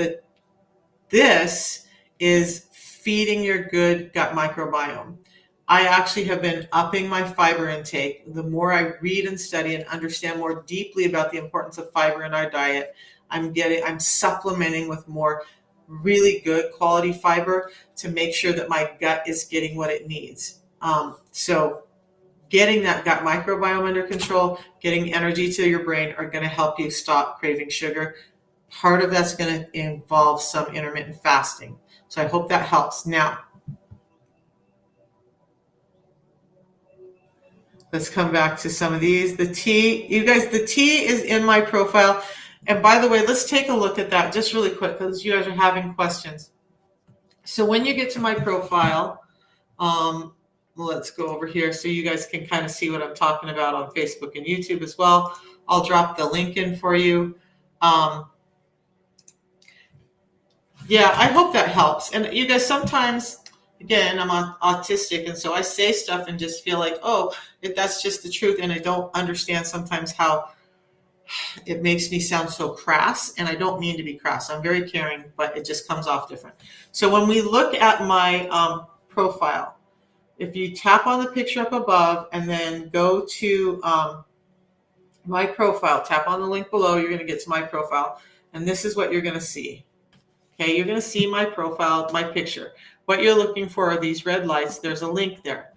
this is feeding your good gut microbiome. I actually have been upping my fiber intake. The more I read and study and understand more deeply about the importance of fiber in our diet, I'm supplementing with more really good quality fiber to make sure that my gut is getting what it needs. So getting that gut microbiome under control, getting energy to your brain are going to help you stop craving sugar. Part of that's going to involve some intermittent fasting. So I hope that helps. Now, let's come back to some of these. The tea, you guys, the tea is in my profile. And by the way, let's take a look at that just really quick because you guys are having questions. So when you get to my profile, let's go over here so you guys can kind of see what I'm talking about on Facebook and YouTube as well. I'll drop the link in for you. Yeah, I hope that helps. And you guys, sometimes again, I'm autistic, and so I say stuff and just feel like, oh, that's just the truth, and I don't understand sometimes how it makes me sound so crass, and I don't mean to be crass. I'm very caring, but it just comes off different. So when we look at my profile, if you tap on the picture up above and then go to my profile, tap on the link below, you're going to get to my profile, and this is what you're going to see. Okay, you're going to see my profile, my picture. What you're looking for are these red lights. There's a link there.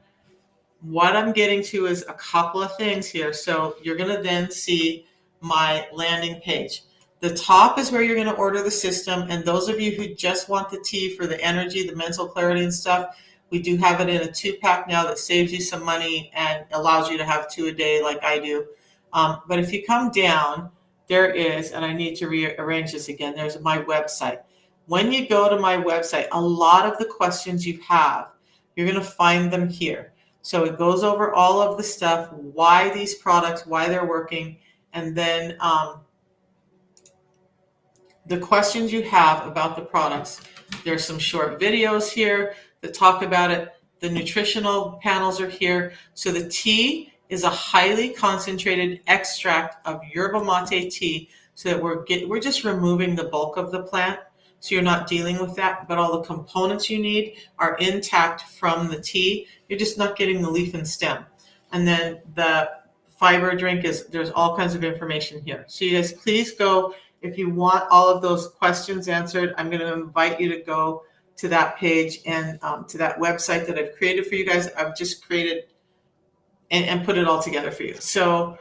What I'm getting to is a couple of things here. So you're going to then see my landing page. The top is where you're going to order the system. And those of you who just want the tea for the energy, the mental clarity and stuff, we do have it in a 2-pack now that saves you some money and allows you to have 2 a day like I do. But if you come down, there is, and I need to rearrange this again, there's my website. When you go to my website, a lot of the questions you have, you're going to find them here. So it goes over all of the stuff, why these products, why they're working, and then the questions you have about the products. There's some short videos here that talk about it. The nutritional panels are here. So the tea is a highly concentrated extract of yerba mate tea, so that we're just removing the bulk of the plant. So you're not dealing with that, but all the components you need are intact from the tea. You're just not getting the leaf and stem. And then the fiber drink there's all kinds of information here. So you guys, please go. If you want all of those questions answered, I'm going to invite you to go to that page and to that website that I've created for you guys. I've just created and put it all together for you. So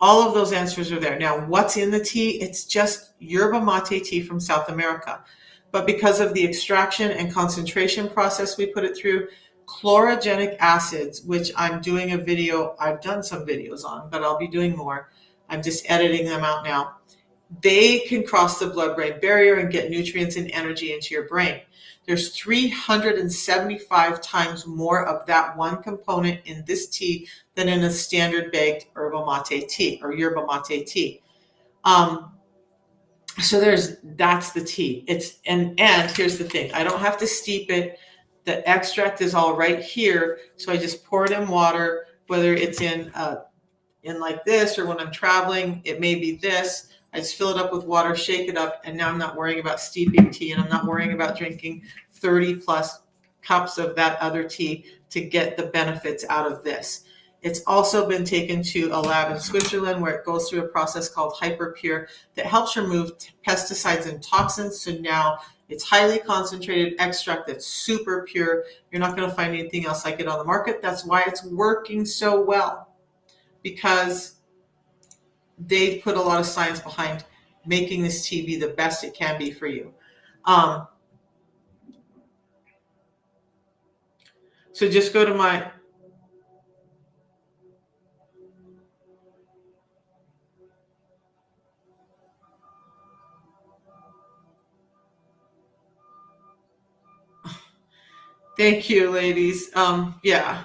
all of those answers are there. Now, what's in the tea? It's just yerba mate tea from South America. But because of the extraction and concentration process we put it through, chlorogenic acids, which I'm doing a video, I've done some videos on, but I'll be doing more. I'm just editing them out now. They can cross the blood-brain barrier and get nutrients and energy into your brain. There's 375 times more of that one component in this tea than in a standard baked yerba mate tea or yerba mate tea. So that's the tea. And here's the thing. I don't have to steep it. The extract is all right here. So I just pour it in water, whether it's in like this, or when I'm traveling, it may be this. I just fill it up with water, shake it up, and now I'm not worrying about steeping tea, and I'm not worrying about drinking 30 plus cups of that other tea to get the benefits out of this. It's also been taken to a lab in Switzerland where it goes through a process called hyperpure that helps remove pesticides and toxins. So now it's highly concentrated extract that's super pure. You're not going to find anything else like it on the market. That's why it's working so well, because they put a lot of science behind making this tea be the best it can be for you. So just go to my... Thank you, ladies. Yeah.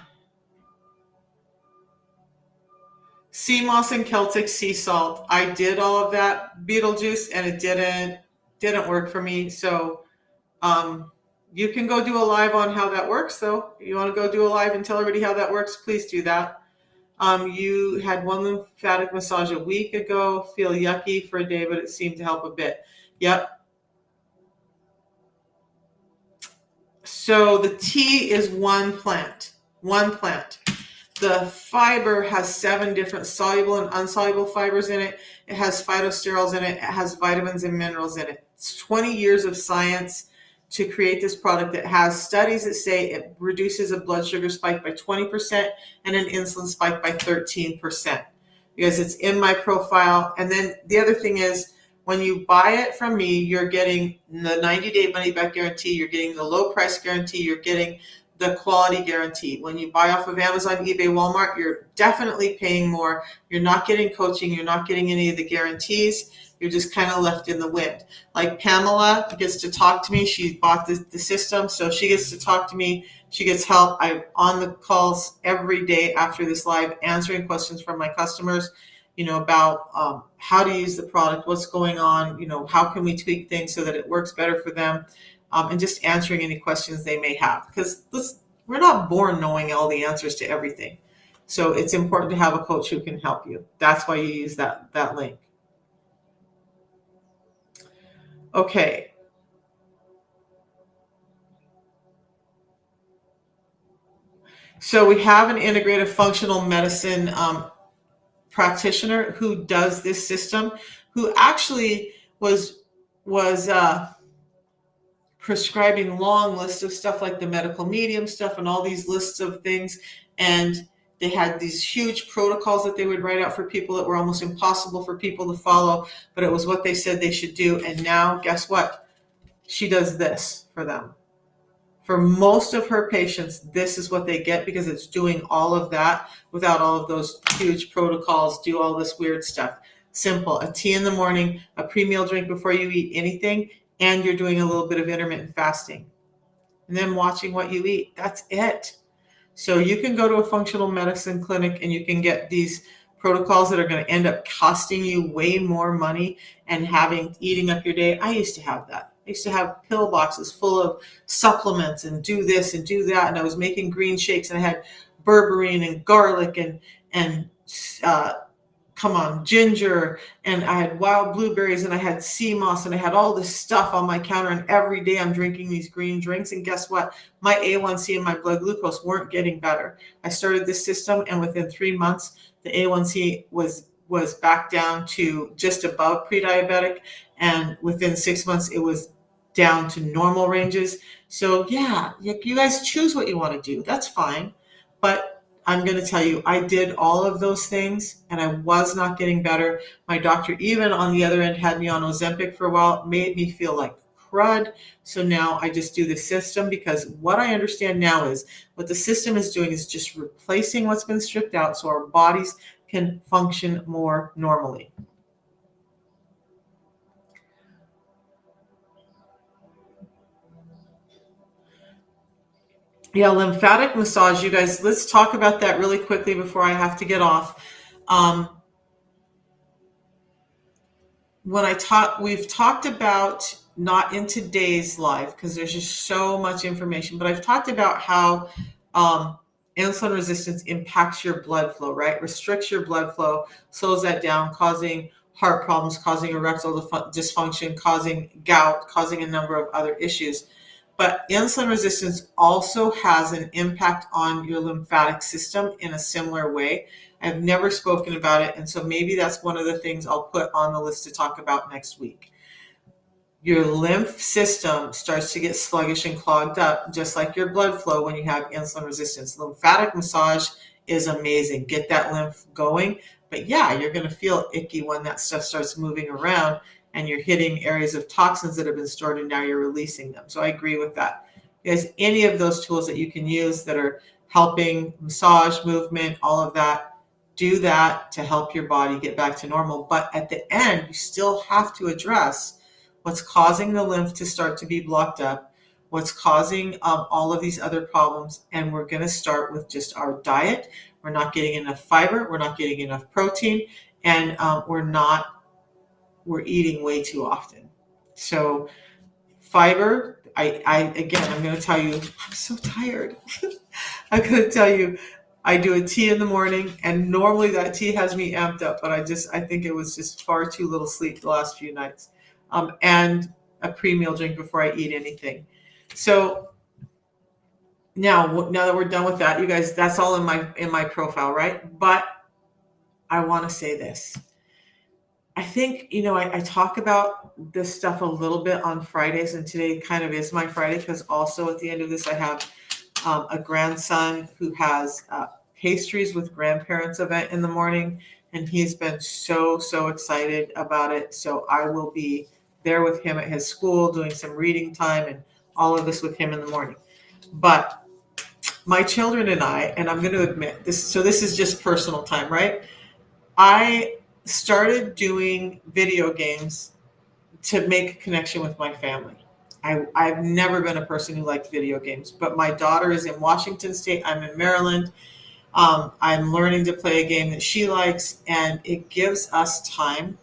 Sea moss and Celtic sea salt. I did all of that Beetlejuice, and it didn't work for me. So you can go do a live on how that works, though. You want to go do a live and tell everybody how that works, please do that. You had one lymphatic massage a week ago, feel yucky for a day, but it seemed to help a bit. Yep. So the tea is one plant. The fiber has 7 different soluble and insoluble fibers in it. It has phytosterols in it. It has vitamins and minerals in it. It's 20 years of science to create this product that has studies that say it reduces a blood sugar spike by 20% and an insulin spike by 13%. Because it's in my profile. And then the other thing is, when you buy it from me, you're getting the 90-day money-back guarantee. You're getting the low price guarantee. You're getting the quality guarantee. When you buy off of Amazon, eBay, Walmart, you're definitely paying more. You're not getting coaching. You're not getting any of the guarantees. You're just kind of left in the wind. Like Pamela gets to talk to me. She bought the system, so she gets to talk to me. She gets help. I'm on the calls every day after this live, answering questions from my customers, about how to use the product, what's going on, how can we tweak things so that it works better for them. and just answering any questions they may have. Because we're not born knowing all the answers to everything. So it's important to have a coach who can help you. That's why you use that link. Okay. So we have an integrative functional medicine practitioner who does this system, who actually was prescribing long lists of stuff like the medical medium stuff and all these lists of things. And they had these huge protocols that they would write out for people that were almost impossible for people to follow, but it was what they said they should do. And now, guess what? She does this for them. For most of her patients, this is what they get because it's doing all of that without all of those huge protocols, do all this weird stuff. Simple, a tea in the morning, a pre-meal drink before you eat anything, and you're doing a little bit of intermittent fasting. And then watching what you eat. That's it. So you can go to a functional medicine clinic and you can get these protocols that are going to end up costing you way more money and eating up your day. I used to have that. I used to have pill boxes full of supplements and do this and do that. And I was making green shakes and I had berberine and garlic and ginger, and I had wild blueberries, and I had sea moss, and I had all this stuff on my counter, and every day I'm drinking these green drinks, and guess what? My A1C and my blood glucose weren't getting better. I started this system, and within 3 months, the A1C was back down to just above pre-diabetic, and within 6 months, it was down to normal ranges. So yeah, you guys choose what you want to do. That's fine, but I'm going to tell you, I did all of those things and I was not getting better. My doctor, even on the other end, had me on Ozempic for a while, made me feel like crud. So now I just do the system, because what I understand now is what the system is doing is just replacing what's been stripped out so our bodies can function more normally. Yeah, lymphatic massage, you guys, let's talk about that really quickly before I have to get off. Um, we've talked about, not in today's live because there's just so much information, but I've talked about how insulin resistance impacts your blood flow, right? Restricts your blood flow, slows that down, causing heart problems, causing erectile dysfunction, causing gout, causing a number of other issues. But insulin resistance also has an impact on your lymphatic system in a similar way. I've never spoken about it, and so maybe that's one of the things I'll put on the list to talk about next week. Your lymph system starts to get sluggish and clogged up, just like your blood flow when you have insulin resistance. Lymphatic massage is amazing. Get that lymph going. But yeah, you're going to feel icky when that stuff starts moving around and you're hitting areas of toxins that have been stored and now you're releasing them. So I agree with that. There's any of those tools that you can use that are helping massage, movement, all of that, do that to help your body get back to normal. But at the end, you still have to address what's causing the lymph to start to be blocked up, what's causing all of these other problems. And we're going to start with just our diet. We're not getting enough fiber. We're not getting enough protein. And we're eating way too often. So fiber, again, I'm going to tell you, I'm so tired. I'm going to tell you, I do a tea in the morning, and normally that tea has me amped up, but I think it was just far too little sleep the last few nights. And a pre-meal drink before I eat anything. So now that we're done with that, you guys, that's all in my profile, right? But I want to say this. I think, I talk about this stuff a little bit on Fridays, and today kind of is my Friday because also at the end of this, I have a grandson who has pastries with grandparents event in the morning, and he's been so excited about it. So I will be there with him at his school doing some reading time and all of this with him in the morning. But my children and I'm going to admit this, so this is just personal time, right? I started doing video games to make a connection with my family. I've never been a person who liked video games, but my daughter is in Washington State. I'm in Maryland. I'm learning to play a game that she likes, and it gives us time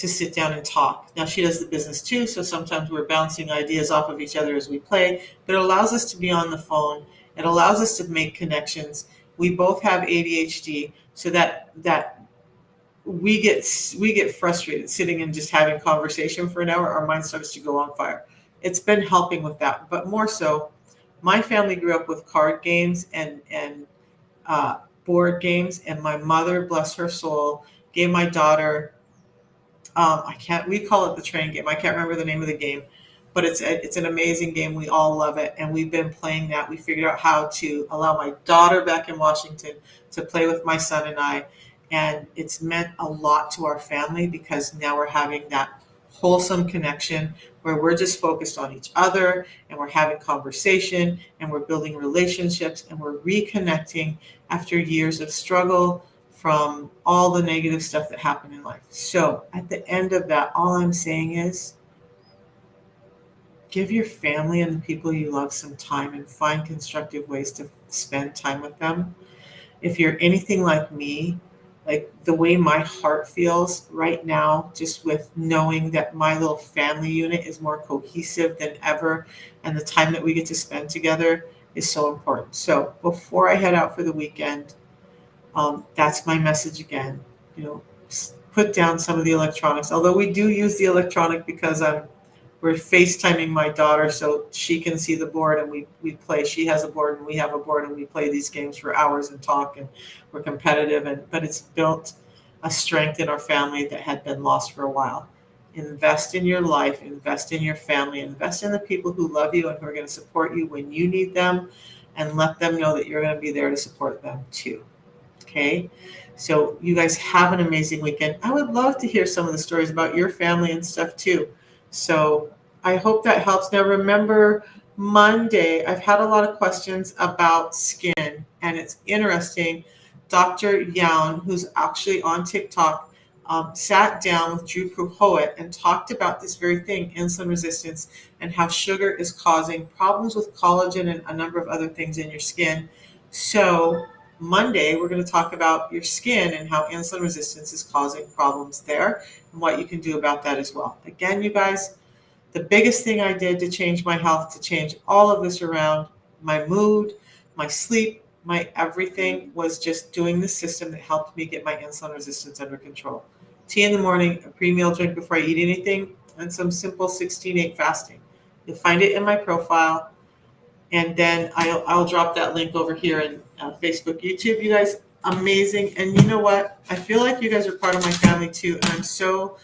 to sit down and talk. Now she does the business too, so sometimes we're bouncing ideas off of each other as we play, but it allows us to be on the phone. It allows us to make connections. We both have ADHD, so that we get frustrated sitting and just having conversation for an hour. Our mind starts to go on fire. It's been helping with that, but more so, my family grew up with card games and board games, and my mother, bless her soul, gave my daughter I can't. We call it the train game. I can't remember the name of the game, but it's an amazing game. We all love it, and we've been playing that. We figured out how to allow my daughter back in Washington to play with my son and I, and it's meant a lot to our family because now we're having that wholesome connection where we're just focused on each other and we're having conversation and we're building relationships and we're reconnecting after years of struggle from all the negative stuff that happened in life. So at the end of that, all I'm saying is give your family and the people you love some time and find constructive ways to spend time with them. If you're anything like me, like the way my heart feels right now, just with knowing that my little family unit is more cohesive than ever and the time that we get to spend together is so important. So before I head out for the weekend, that's my message again. You know, put down some of the electronics. Although we do use the electronic because we're FaceTiming my daughter so she can see the board and we play. She has a board and we have a board and we play these games for hours and talk and we're competitive. But it's built a strength in our family that had been lost for a while. Invest in your life, invest in your family, invest in the people who love you and who are going to support you when you need them, and let them know that you're going to be there to support them too. Okay, so you guys have an amazing weekend. I would love to hear some of the stories about your family and stuff too. So I hope that helps. Now remember, Monday, I've had a lot of questions about skin, and it's interesting. Dr. Youn, who's actually on TikTok, sat down with Drew Puhoet and talked about this very thing, insulin resistance, and how sugar is causing problems with collagen and a number of other things in your skin. So Monday, we're going to talk about your skin and how insulin resistance is causing problems there and what you can do about that as well. Again, you guys, the biggest thing I did to change my health, to change all of this around, my mood, my sleep, my everything, was just doing the system that helped me get my insulin resistance under control. Tea in the morning, a pre-meal drink before I eat anything, and some simple 16/8 fasting. You'll find it in my profile. And then I'll drop that link over here in Facebook, YouTube. You guys, amazing. And you know what? I feel like you guys are part of my family too. And I'm so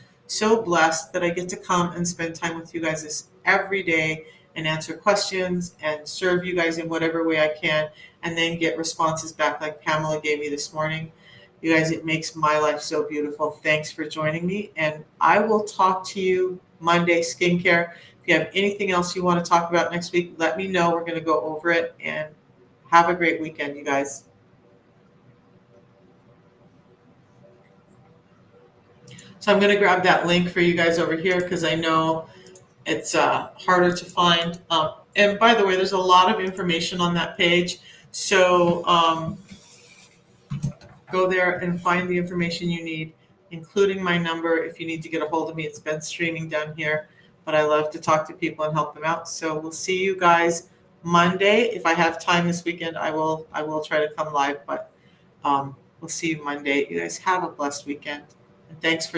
blessed that I get to come and spend time with you guys this every day and answer questions and serve you guys in whatever way I can, and then get responses back like Pamela gave me this morning. You guys, it makes my life so beautiful. Thanks for joining me. And I will talk to you Monday, skincare. If you have anything else you want to talk about next week, let me know. We're going to go over it, and have a great weekend, you guys. So I'm going to grab that link for you guys over here because I know it's harder to find. And by the way, there's a lot of information on that page. So go there and find the information you need, including my number if you need to get a hold of me. It's been streaming down here, but I love to talk to people and help them out. So we'll see you guys Monday. If I have time this weekend, I will try to come live, but we'll see you Monday. You guys have a blessed weekend. And thanks for